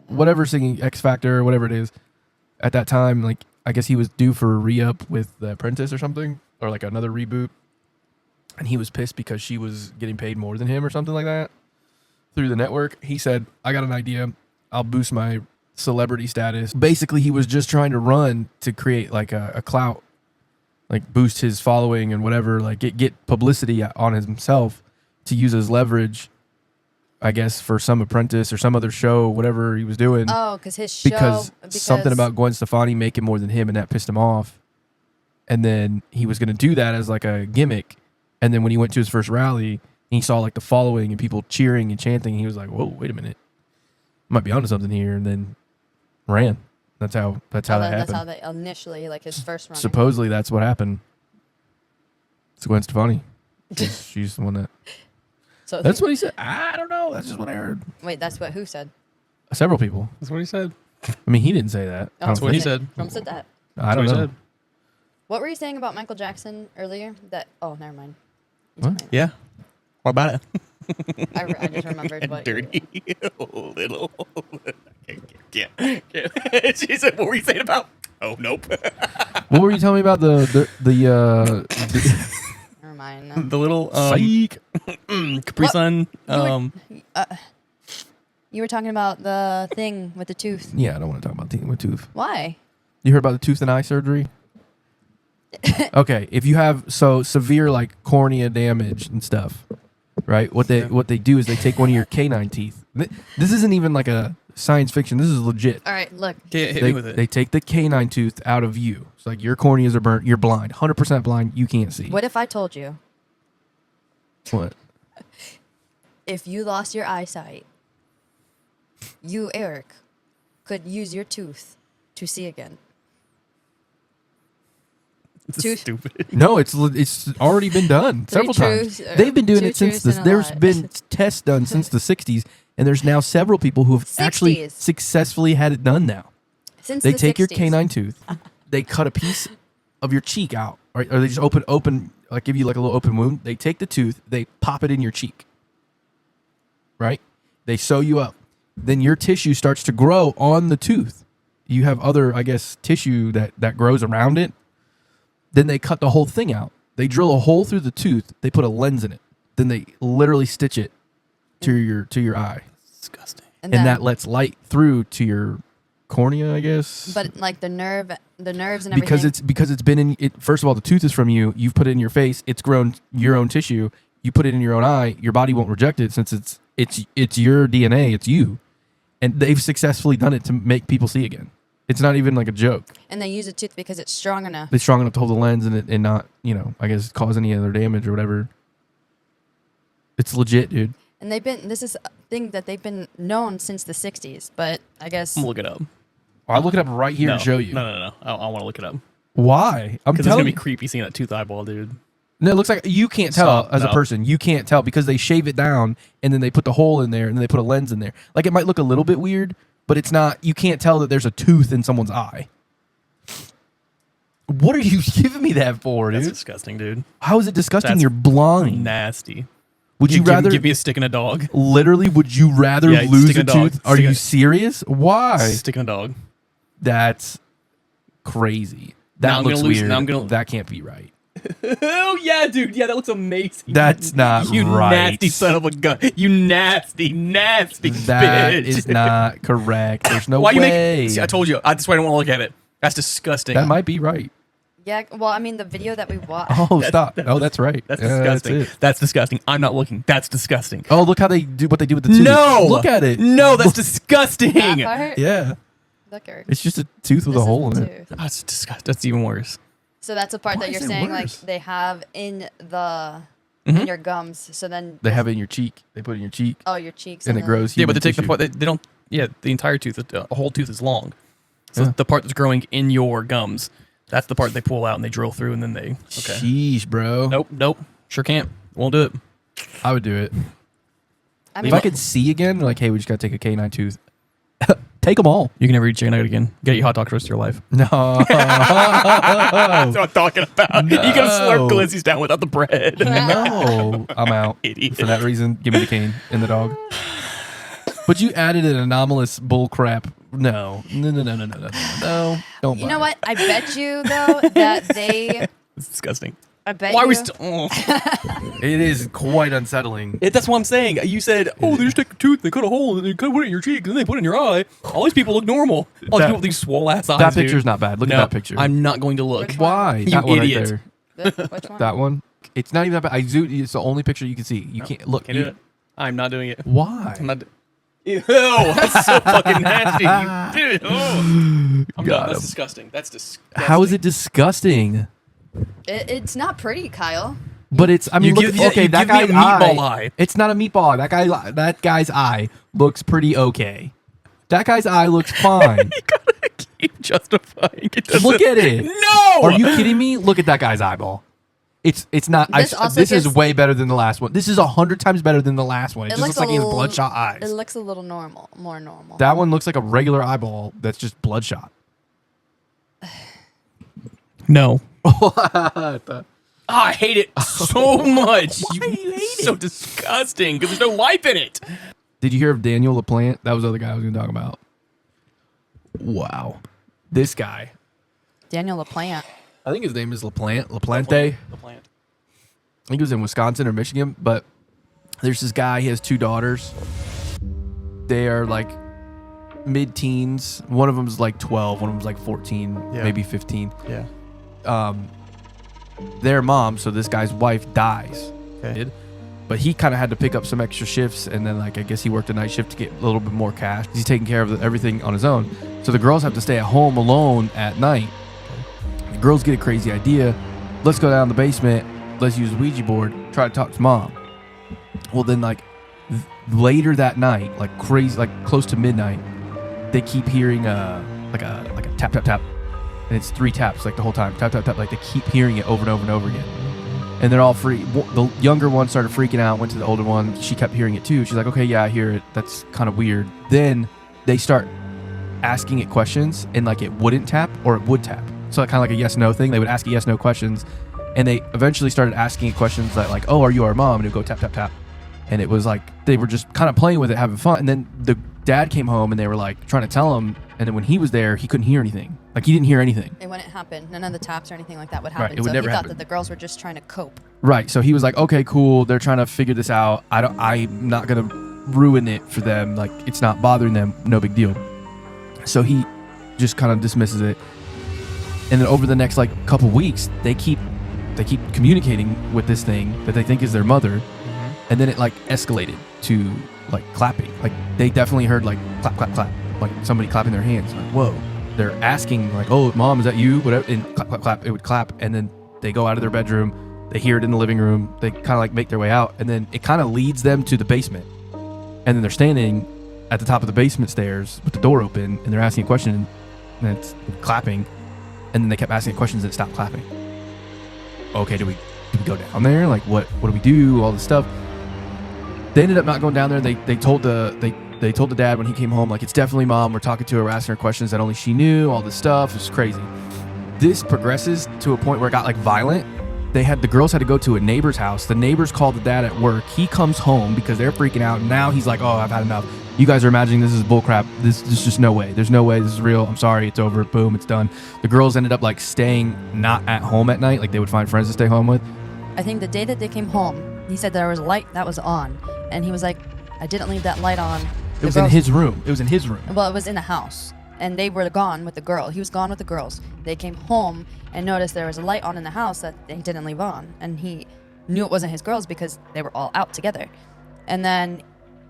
Whatever singing, X Factor or whatever it is. At that time, like, I guess he was due for a re-up with The Apprentice or something, or like another reboot. And he was pissed because she was getting paid more than him or something like that through the network. He said, I got an idea. I'll boost my celebrity status. Basically, he was just trying to run to create like a clout, like boost his following and whatever, like get publicity on himself to use as leverage, I guess, for some Apprentice or some other show, whatever he was doing. Oh, because his show. Because something about Gwen Stefani making more than him, and that pissed him off. And then he was going to do that as like a gimmick. And then when he went to his first rally, and he saw like the following and people cheering and chanting, he was like, "Whoa, wait a minute, I might be onto something here." And then ran. That's how that happened. That's how they initially, like his first run. Supposedly, that's what happened. It's Gwen Stefani. She's the one that. So that's what he said. I don't know. That's just what I heard. Wait, that's what who said? Several people. That's what he said. I mean, he didn't say that. Oh, That's what he said. Trump said that. I don't know. What were you saying about Michael Jackson earlier? That never mind. What? Yeah. What about it? I just remembered what. Dirty little. Yeah. She said, "What were you saying about?" Oh, nope. What were you telling me about the Never mind. The little Psych. Capri Sun. You were talking about the thing with the tooth. Yeah, I don't want to talk about teeth with tooth. Why? You heard about the tooth and eye surgery? Okay, if you have severe like cornea damage and stuff, right? What they do is they take one of your canine teeth. This isn't even like a science fiction. This is legit. All right, look. Hit me with it. They take the canine tooth out of you. It's like your corneas are burnt. You're blind, 100% blind. You can't see. What if I told you? What? If you lost your eyesight, you, Eric, could use your tooth to see again. It's stupid. No, it's already been done several times. They've been doing it since there's been tests done since the 60s, and there's now several people who have actually successfully had it done now. Since they the take your 60s. canine tooth, they cut a piece of your cheek out, or they just open, like give you like a little open wound. They take the tooth, they pop it in your cheek, right? They sew you up. Then your tissue starts to grow on the tooth. You have other, I guess, tissue that grows around it. Then they cut the whole thing out. They drill a hole through the tooth. They put a lens in it. Then they literally stitch it to your eye. Disgusting. And that lets light through to your cornea, I guess. But like the nerves and everything. Because it's been in it. First of all, the tooth is from you. You've put it in your face. It's grown your own tissue. You put it in your own eye. Your body won't reject it since it's your DNA. It's you, and they've successfully done it to make people see again. It's not even like a joke. And they use a tooth because it's strong enough. It's strong enough to hold the lens and not, I guess cause any other damage or whatever. It's legit, dude. And this is a thing that they've been known since the 60s, but I guess. I'm gonna look it up. I'll look it up right here and show you. No. I want to look it up. Why? Because it's gonna be creepy seeing that tooth eyeball, dude. No, it looks like you can't tell as a person. You can't tell because they shave it down and then they put the hole in there and then they put a lens in there. Like it might look a little bit weird, but it's not. You can't tell that there's a tooth in someone's eye. What are you giving me that for, dude? That's disgusting, dude. How is it disgusting? That's You're blind. Nasty. Would you rather give me a stick and a dog? Literally, would you rather lose a tooth? Are you serious? Why? Stick and a dog. That's crazy. That looks weird. That can't be right. Oh yeah, dude. Yeah, that looks amazing. That's not you right. nasty son of a gun. You nasty bitch. That is not correct. There's no way. See, I told you. That's why I don't want to look at it. That's disgusting. That might be right. Yeah, well, I mean, the video that we watched. Oh, stop. Oh, that's right. That's disgusting. That's disgusting. I'm not looking. That's disgusting. Oh, look how they do what they do with the tooth. No! Look at it. No, that's disgusting. That part? Yeah. Look at it. It's just a tooth with a hole in it. That's disgusting. That's even worse. So that's the part Why that you're is it saying, like, worse? they have in in your gums. So then. They have it in your cheek. They put it in your cheek. Oh, your cheeks. And it grows. Yeah, but they take tissue. the part. They don't. Yeah, the entire tooth. The whole tooth is long. So the part that's growing in your gums, that's the part they pull out and they drill through and then they. Okay. Sheesh, bro. Nope. Sure can't. Won't do it. I would do it. I If mean, I could see again, like, hey, we just got to take a canine tooth. Take them all. You can never eat chicken nugget again. Get your hot dog for the rest of your life. No. That's what I'm talking about. No. You gotta slurp glizzies down without the bread. No. I'm out. Idiot. For that reason, give me the cane and the dog. But you added an anomalous bull crap. No. No. Don't you know what? I bet you, though, that they. It's disgusting. I bet Why you. are we still? It is quite unsettling. That's what I'm saying. You said, oh, they just take a tooth, they cut a hole, and they put it in your cheek, and then they put it in your eye. All these people look normal. All these people with these swole ass eyes. That picture's dude. not bad. Look No, at that picture. I'm not going to look. Why? You That one idiot. right there. Which one? That one. It's not even that bad. It's the only picture you can see. You can't look. Can't do it. I'm not doing it. Why? I'm not. Ew, that's so fucking nasty. You, dude, oh. I'm done. That's disgusting. That's disgusting. How is it disgusting? It's not pretty, Kyle. But it's. I mean, You look, give- okay, you that give me a guy's meatball eye. It's not a meatball eye. That guy's eye looks pretty okay. That guy's eye looks fine. You gotta keep justifying it. Look at it. No! Are you kidding me? Look at that guy's eyeball. It's not. This is gives- way better than the last one. This is 100 times better than the last one. It, just looks looks like he has a bloodshot eyes. It looks a little more normal. That one looks like a regular eyeball that's just bloodshot. No. What the? I hate it so much. Why do you hate it? So disgusting because there's no life in it. Did you hear of Daniel LaPlante? That was the other guy I was going to talk about. Wow. This guy. Daniel LaPlante. I think his name is LaPlante. LaPlante. I think he was in Wisconsin or Michigan, but there's this guy. He has 2 daughters. They are like mid-teens. One of them's like 12. One of them's like 14, maybe 15. Yeah. Their mom, so this guy's wife, dies. Okay. But he kind of had to pick up some extra shifts, and then like I guess he worked a night shift to get a little bit more cash. He's taking care of everything on his own. So the girls have to stay at home alone at night. The girls get a crazy idea. Let's go down the basement. Let's use a Ouija board. Try to talk to mom. Well, then like later that night, like crazy, like close to midnight, they keep hearing like a tap tap tap, and it's 3 taps like the whole time. Tap tap tap. Like they keep hearing it over and over and over again. And they're all free. The younger one started freaking out, went to the older one. She kept hearing it too. She's like, okay, yeah, I hear it. That's kind of weird. Then they start asking it questions, and like it wouldn't tap or it would tap. So like, kind of like a yes, no thing. They would ask it yes, no questions. And they eventually started asking it questions that like, oh, are you our mom? And it would go tap, tap, tap. And it was like, they were just kind of playing with it, having fun. And then the dad came home and they were like trying to tell him. And then when he was there, he couldn't hear anything. Like he didn't hear anything. It wouldn't happen. None of the taps or anything like that would happen. Right, it would so never he thought happen. that the girls were just trying to cope. Right. So he was like, okay, cool. They're trying to figure this out. I'm not going to ruin it for them. Like it's not bothering them. No big deal. So he just kind of dismisses it. And then over the next like couple weeks, they keep communicating with this thing that they think is their mother. And then it like escalated to like clapping. Like they definitely heard like clap, clap, clap, like somebody clapping their hands. Like, whoa. They're asking like, oh, mom, is that you? Whatever. And clap, clap, clap. It would clap. And then they go out of their bedroom. They hear it in the living room. They kind of like make their way out. And then it kind of leads them to the basement. And then they're standing at the top of the basement stairs with the door open. And they're asking a question. And it's clapping. And then they kept asking questions and it stopped clapping. Okay, do we go down there? Like, what do we do? All this stuff. They ended up not going down there. They told the dad when he came home, like, it's definitely mom. We're talking to her, we're asking her questions that only she knew, all this stuff. It was crazy. This progresses to a point where it got like violent. The girls had to go to a neighbor's house. The neighbors called the dad at work. He comes home because they're freaking out. Now he's like, oh, I've had enough. You guys are imagining this is bullcrap. There's just no way. There's no way this is real. I'm sorry. It's over. Boom. It's done. The girls ended up like staying not at home at night. Like they would find friends to stay home with. I think the day that they came home, he said there was a light that was on. And he was like, I didn't leave that light on. It was in his room. It was in his room. Well, it was in the house. And they were gone with the girl. He was gone with the girls. They came home and noticed there was a light on in the house that he didn't leave on. And he knew it wasn't his girls because they were all out together. And then,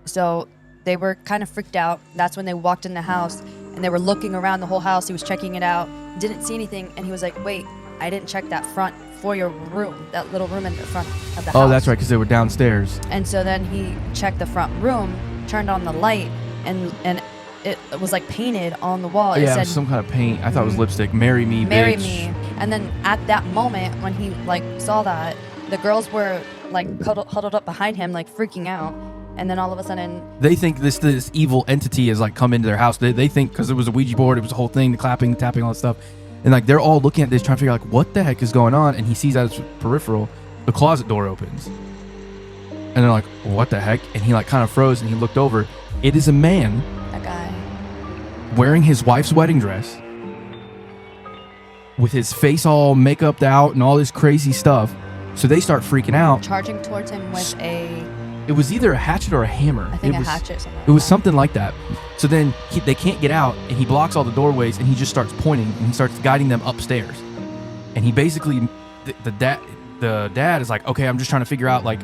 so they were kind of freaked out. That's when they walked in the house and they were looking around the whole house. He was checking it out, didn't see anything. And he was like, wait, I didn't check that front foyer room, that little room in the front of the house. Oh, that's right, because they were downstairs. And so then he checked the front room, turned on the light, and it was like painted on the wall. Yeah, It said, it was some kind of paint. I thought it was lipstick. Marry me, marry bitch. me. And then at that moment, when he like saw that, the girls were like huddled up behind him, like freaking out. And then all of a sudden, They think this evil entity has like come into their house. They think because it was a Ouija board, it was a whole thing, the clapping, the tapping, all that stuff. And like they're all looking at this, trying to figure out like what the heck is going on. And he sees out his peripheral, the closet door opens. And they're like, what the heck? And he like kind of froze and he looked over. It is a man. A guy. Wearing his wife's wedding dress. With his face all make-upped out and all this crazy stuff. So they start freaking out. charging towards him with a, It was either a hatchet or a hammer. I think it a was, hatchet. Something like It was that. something like that. So then they can't get out, and he blocks all the doorways, and he just starts pointing, and he starts guiding them upstairs. And he basically, the dad is like, okay, I'm just trying to figure out, like,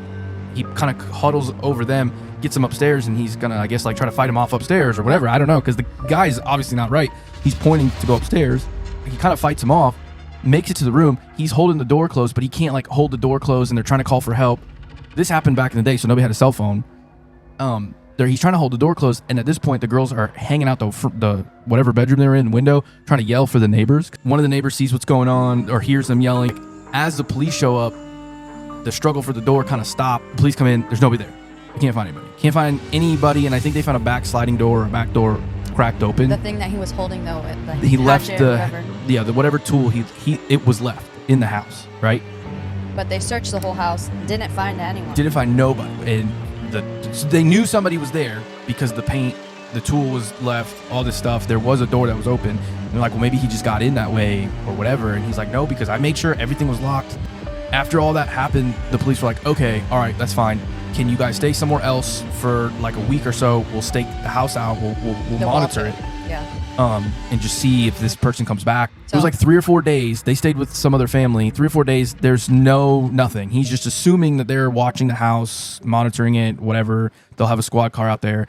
he kind of huddles over them, gets them upstairs, and he's gonna, I guess, like, try to fight him off upstairs or whatever. I don't know, because the guy's obviously not right. He's pointing to go upstairs. He kind of fights him off, makes it to the room. He's holding the door closed, but he can't, like, hold the door closed, and they're trying to call for help. This happened back in the day, so nobody had a cell phone. He's trying to hold the door closed, and at this point, the girls are hanging out the whatever bedroom they're in, window, trying to yell for the neighbors. One of the neighbors sees what's going on or hears them yelling. As the police show up, the struggle for the door kind of stops. The police come in. There's nobody there. They can't find anybody. Can't find anybody, and I think they found a back sliding door or a back door cracked open. The thing that he was holding though, the He left hatchet or whatever. whatever tool it was left in the house, right? But they searched the whole house, didn't find anyone. Didn't find nobody, and they knew somebody was there because the paint, the tool was left, all this stuff. There was a door that was open. And they're like, well, maybe he just got in that way or whatever. And he's like, no, because I made sure everything was locked. After all that happened, the police were like, okay, all right, that's fine. Can you guys stay somewhere else for like a week or so? We'll stake the house out. We'll monitor it. Yeah. And just see if this person comes back. It was like 3 or 4 days. They stayed with some other family. 3 or 4 days. There's nothing. He's just assuming that they're watching the house, monitoring it, whatever. They'll have a squad car out there.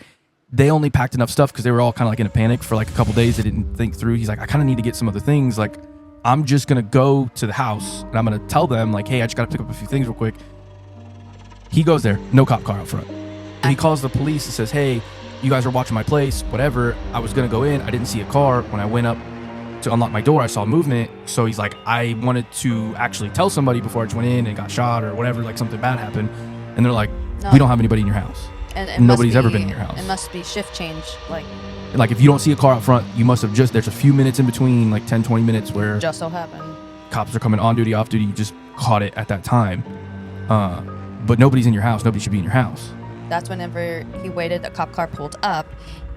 They only packed enough stuff because they were all kind of like in a panic for like a couple days. They didn't think through. He's like, I kind of need to get some other things. Like, I'm just going to go to the house and I'm going to tell them like, hey, I just got to pick up a few things real quick. He goes there. No cop car out front. And he calls the police and says, hey, you guys are watching my place, whatever. I was going to go in. I didn't see a car. When I went up to unlock my door, I saw movement. So he's like, I wanted to actually tell somebody before I just went in and got shot or whatever, like something bad happened. And they're like, we don't have anybody in your house. And nobody's ever been in your house. It must be shift change. Like if you don't see a car out front, you must have there's a few minutes in between, like 10, 20 minutes where just so happened. Cops are coming on duty, off duty. You just caught it at that time. But nobody's in your house. Nobody should be in your house. That's whenever he waited, the cop car pulled up.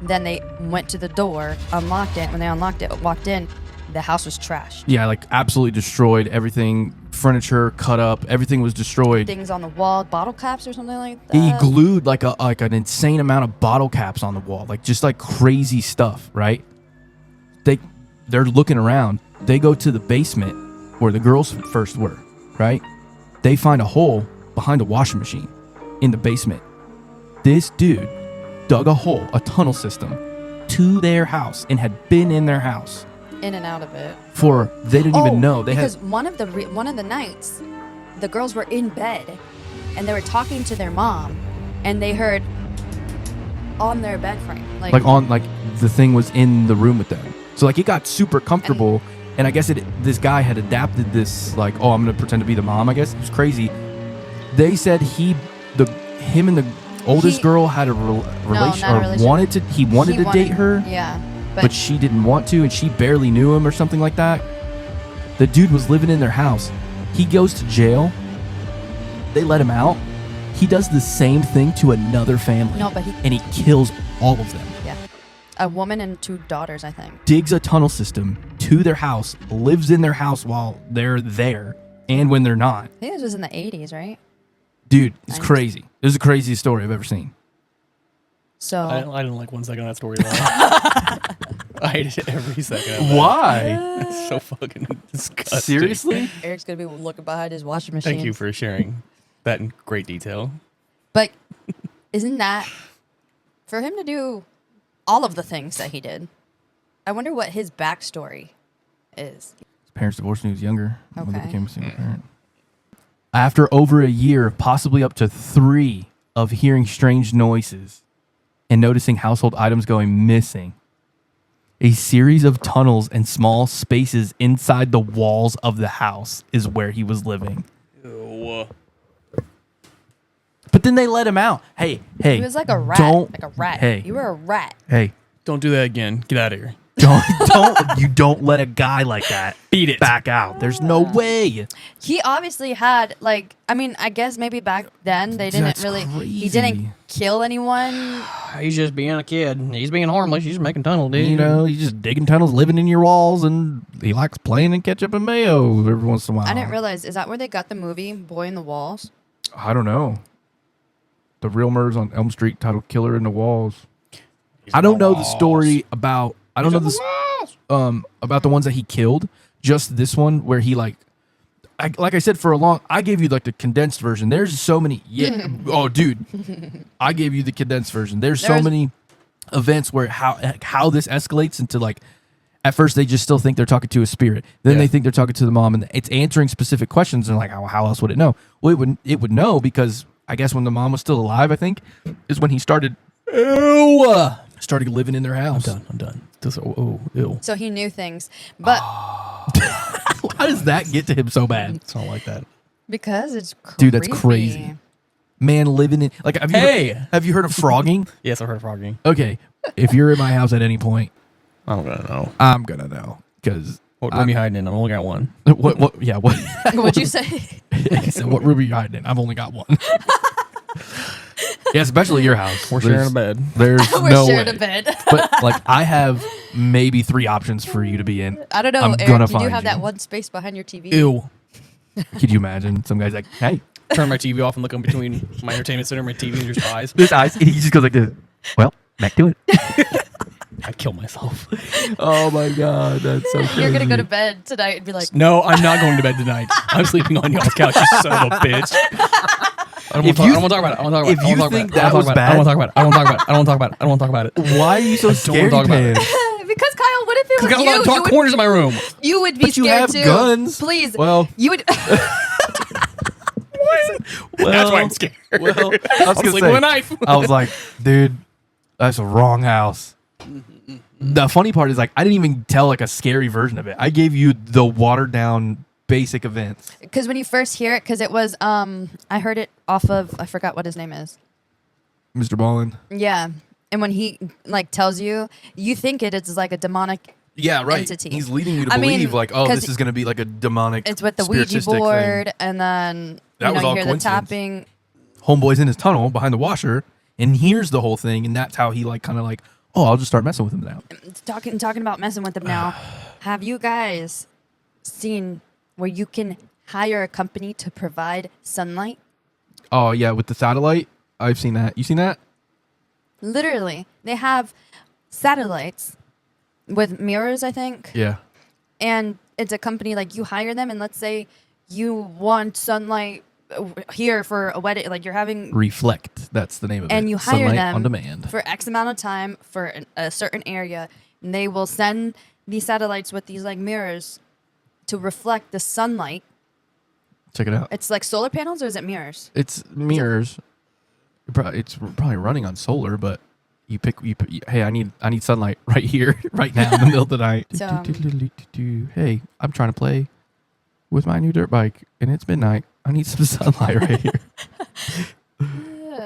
Then they went to the door, unlocked it. When they unlocked it, walked in, the house was trashed. Yeah, like absolutely destroyed. Everything, furniture cut up. Everything was destroyed. Things on the wall, bottle caps or something like that. He glued like an insane amount of bottle caps on the wall, like just like crazy stuff, right? they're looking around. They go to the basement where the girls first were, right? They find a hole behind a washing machine in the basement. This dude dug a tunnel system to their house and had been in their house In and out of it. for they didn't even know. They because had one of the nights, the girls were in bed, and they were talking to their mom, and they heard on their bed frame, like the thing was in the room with them. So like it got super comfortable, and I guess this guy had adapted this like, oh, I'm gonna pretend to be the mom. I guess it was crazy. They said him and the oldest girl had a relation or wanted to date her. Yeah, but she didn't want to, and she barely knew him or something like that. The dude was living in their house. He goes to jail. They let him out. He does the same thing to another family. No, but he kills all of them. Yeah, a woman and 2 daughters, I think. Digs a tunnel system to their house, lives in their house while they're there, and when they're not. I think this was in the 80s, right? Dude, it's crazy. This is the craziest story I've ever seen. So I didn't like 1 second of that story at all. I hated it every second of that. Why? It's so fucking disgusting. Seriously? Eric's gonna be looking behind his washing machine. Thank you for sharing that in great detail. But isn't that for him to do all of the things that he did? I wonder what his backstory is. His parents divorced when he was younger. When they Okay. became a single parent. After over a year, possibly up to 3, of hearing strange noises and noticing household items going missing, a series of tunnels and small spaces inside the walls of the house is where he was living. Ew. But then they let him out. Hey, He was like a rat. Hey. You were a rat. Hey, Don't do that again. Get out of here. don't let a guy like that Beat it. back out. There's no way. He obviously had I guess maybe back then they didn't That's he crazy. didn't kill anyone. He's just being a kid. He's being harmless. He's just making tunnels, dude. You know, he's just digging tunnels, living in your walls, and he likes playing in ketchup and mayo every once in a while. I didn't realize, is that where they got the movie Boy in the Walls? I don't know. The real murders on Elm Street titled Killer in the Walls. I don't know the story about about the ones that he killed. Just this one where he like I said I gave you like the condensed version. There's so many. Yeah. Oh, dude. I gave you the condensed version. There's so many events where how this escalates into like at first they just still think they're talking to a spirit. Then they think they're talking to the mom, and it's answering specific questions. And like, how else would it know? Well, it would know because I guess when the mom was still alive, I think, is when he started living in their house. I'm done. Ew. So he knew things. But how does that get to him so bad? It's not like that. because it's creepy. Dude, that's crazy. Man living in like have you heard of frogging? Yes, I've heard of frogging. Okay. If you're in my house at any point, I'm gonna know. I'm gonna know. Because what room are you hiding in? I've only got one. What yeah, what What'd you say? He said, what room are you hiding in? I've only got one. Yeah, especially your house. We're sharing a bed. There's We're no sharing way. a bed. But like I have maybe 3 options for you to be in. I don't know, I'm Eric. gonna You do find have you. that one space behind your TV. Ew. Could you imagine? Some guy's like, hey. Turn my TV off and look in between my entertainment center and my TV and your eyes. This eyes. He just goes like this. Well, back to it. I'd kill myself. Oh my god, that's so crazy. You're gonna go to bed tonight and be like, No, I'm not going to bed tonight. I'm sleeping on y'all's couch, you son of a bitch. I don't want to talk about it. I don't want to talk about it. If you think that was bad, I don't want to talk about it. I don't want to talk about it. I don't want to talk about it. I don't want to talk about it. Why are you so scared? Talk about it. because Kyle, what if it was Because I got a lot of dark corners in my room. You would be But you scared have too. guns. Please. Well, you would. That's why I'm scared. Well, I I'm was gonna sleeping say, with a knife. I was like, dude, that's a wrong house. The funny part is like I didn't even tell like a scary version of it. I gave you the watered down basic events. Because when you first hear it, because it was, I heard it off of, I forgot what his name is. Mr. Ballin. Yeah. And when he like tells you, you think it's like a demonic entity. He's leading you to I believe mean, like, oh, 'cause this is going to be like a demonic. It's with the Ouija spiritistic board, thing. and then That was you all hear the coincidence. tapping. Homeboy's in his tunnel behind the washer and hears the whole thing, and that's how he like kind of like, oh, I'll just start messing with him now. Talking about messing with them now. Have you guys seen where you can hire a company to provide sunlight? Oh yeah, with the satellite, I've seen that. You seen that? Literally, they have satellites with mirrors, I think. Yeah. And it's a company, like, you hire them, and let's say you want sunlight here for a wedding, like you're having Reflect. That's the name of it. and you hire Sunlight them on demand. for X amount of time for a certain area, and they will send these satellites with these like mirrors to reflect the sunlight. Check it out. It's like solar panels, or is it mirrors? It's mirrors. It's probably running on solar, but you pick. Hey, I need sunlight right here, right now, in the middle of the night. So, Hey, I'm trying to play with my new dirt bike, and it's midnight. I need some sunlight right here.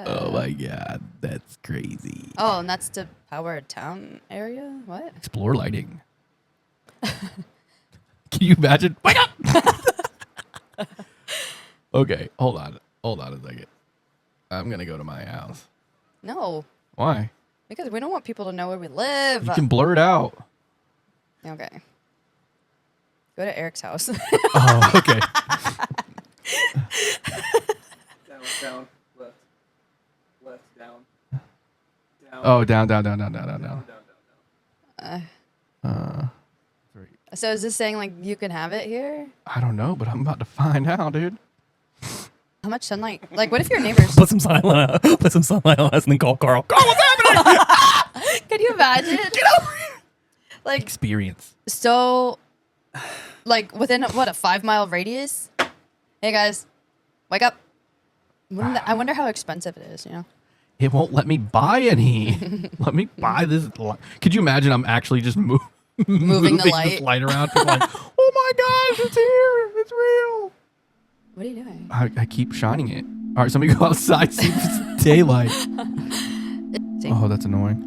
Oh my god, that's crazy. oh, and that's to power a town area? What? Explore lighting. Can you imagine? Wake up! Okay, hold on a second. I'm gonna go to my house. No. Why? Because we don't want people to know where we live. You can blur it out. Okay. Go to Eric's house. Oh, okay. Down, left, down. Oh, down. So is this saying like you can have it here? I don't know, but I'm about to find out, dude. How much sunlight? Like, what if your neighbors? Put some sunlight on us and then call Carl. Carl, what's happening? Can you imagine? Get over here. Like Experience. so, like within what, a 5-mile radius? Hey guys, wake up! I wonder how expensive it is. You know. It won't let me buy any. Let me buy this. Could you imagine? I'm actually just moving the light. this light around. People are like, oh my gosh, it's here. It's real. What are you doing? I keep shining it. All right, somebody go outside, see if it's daylight. Oh, that's annoying.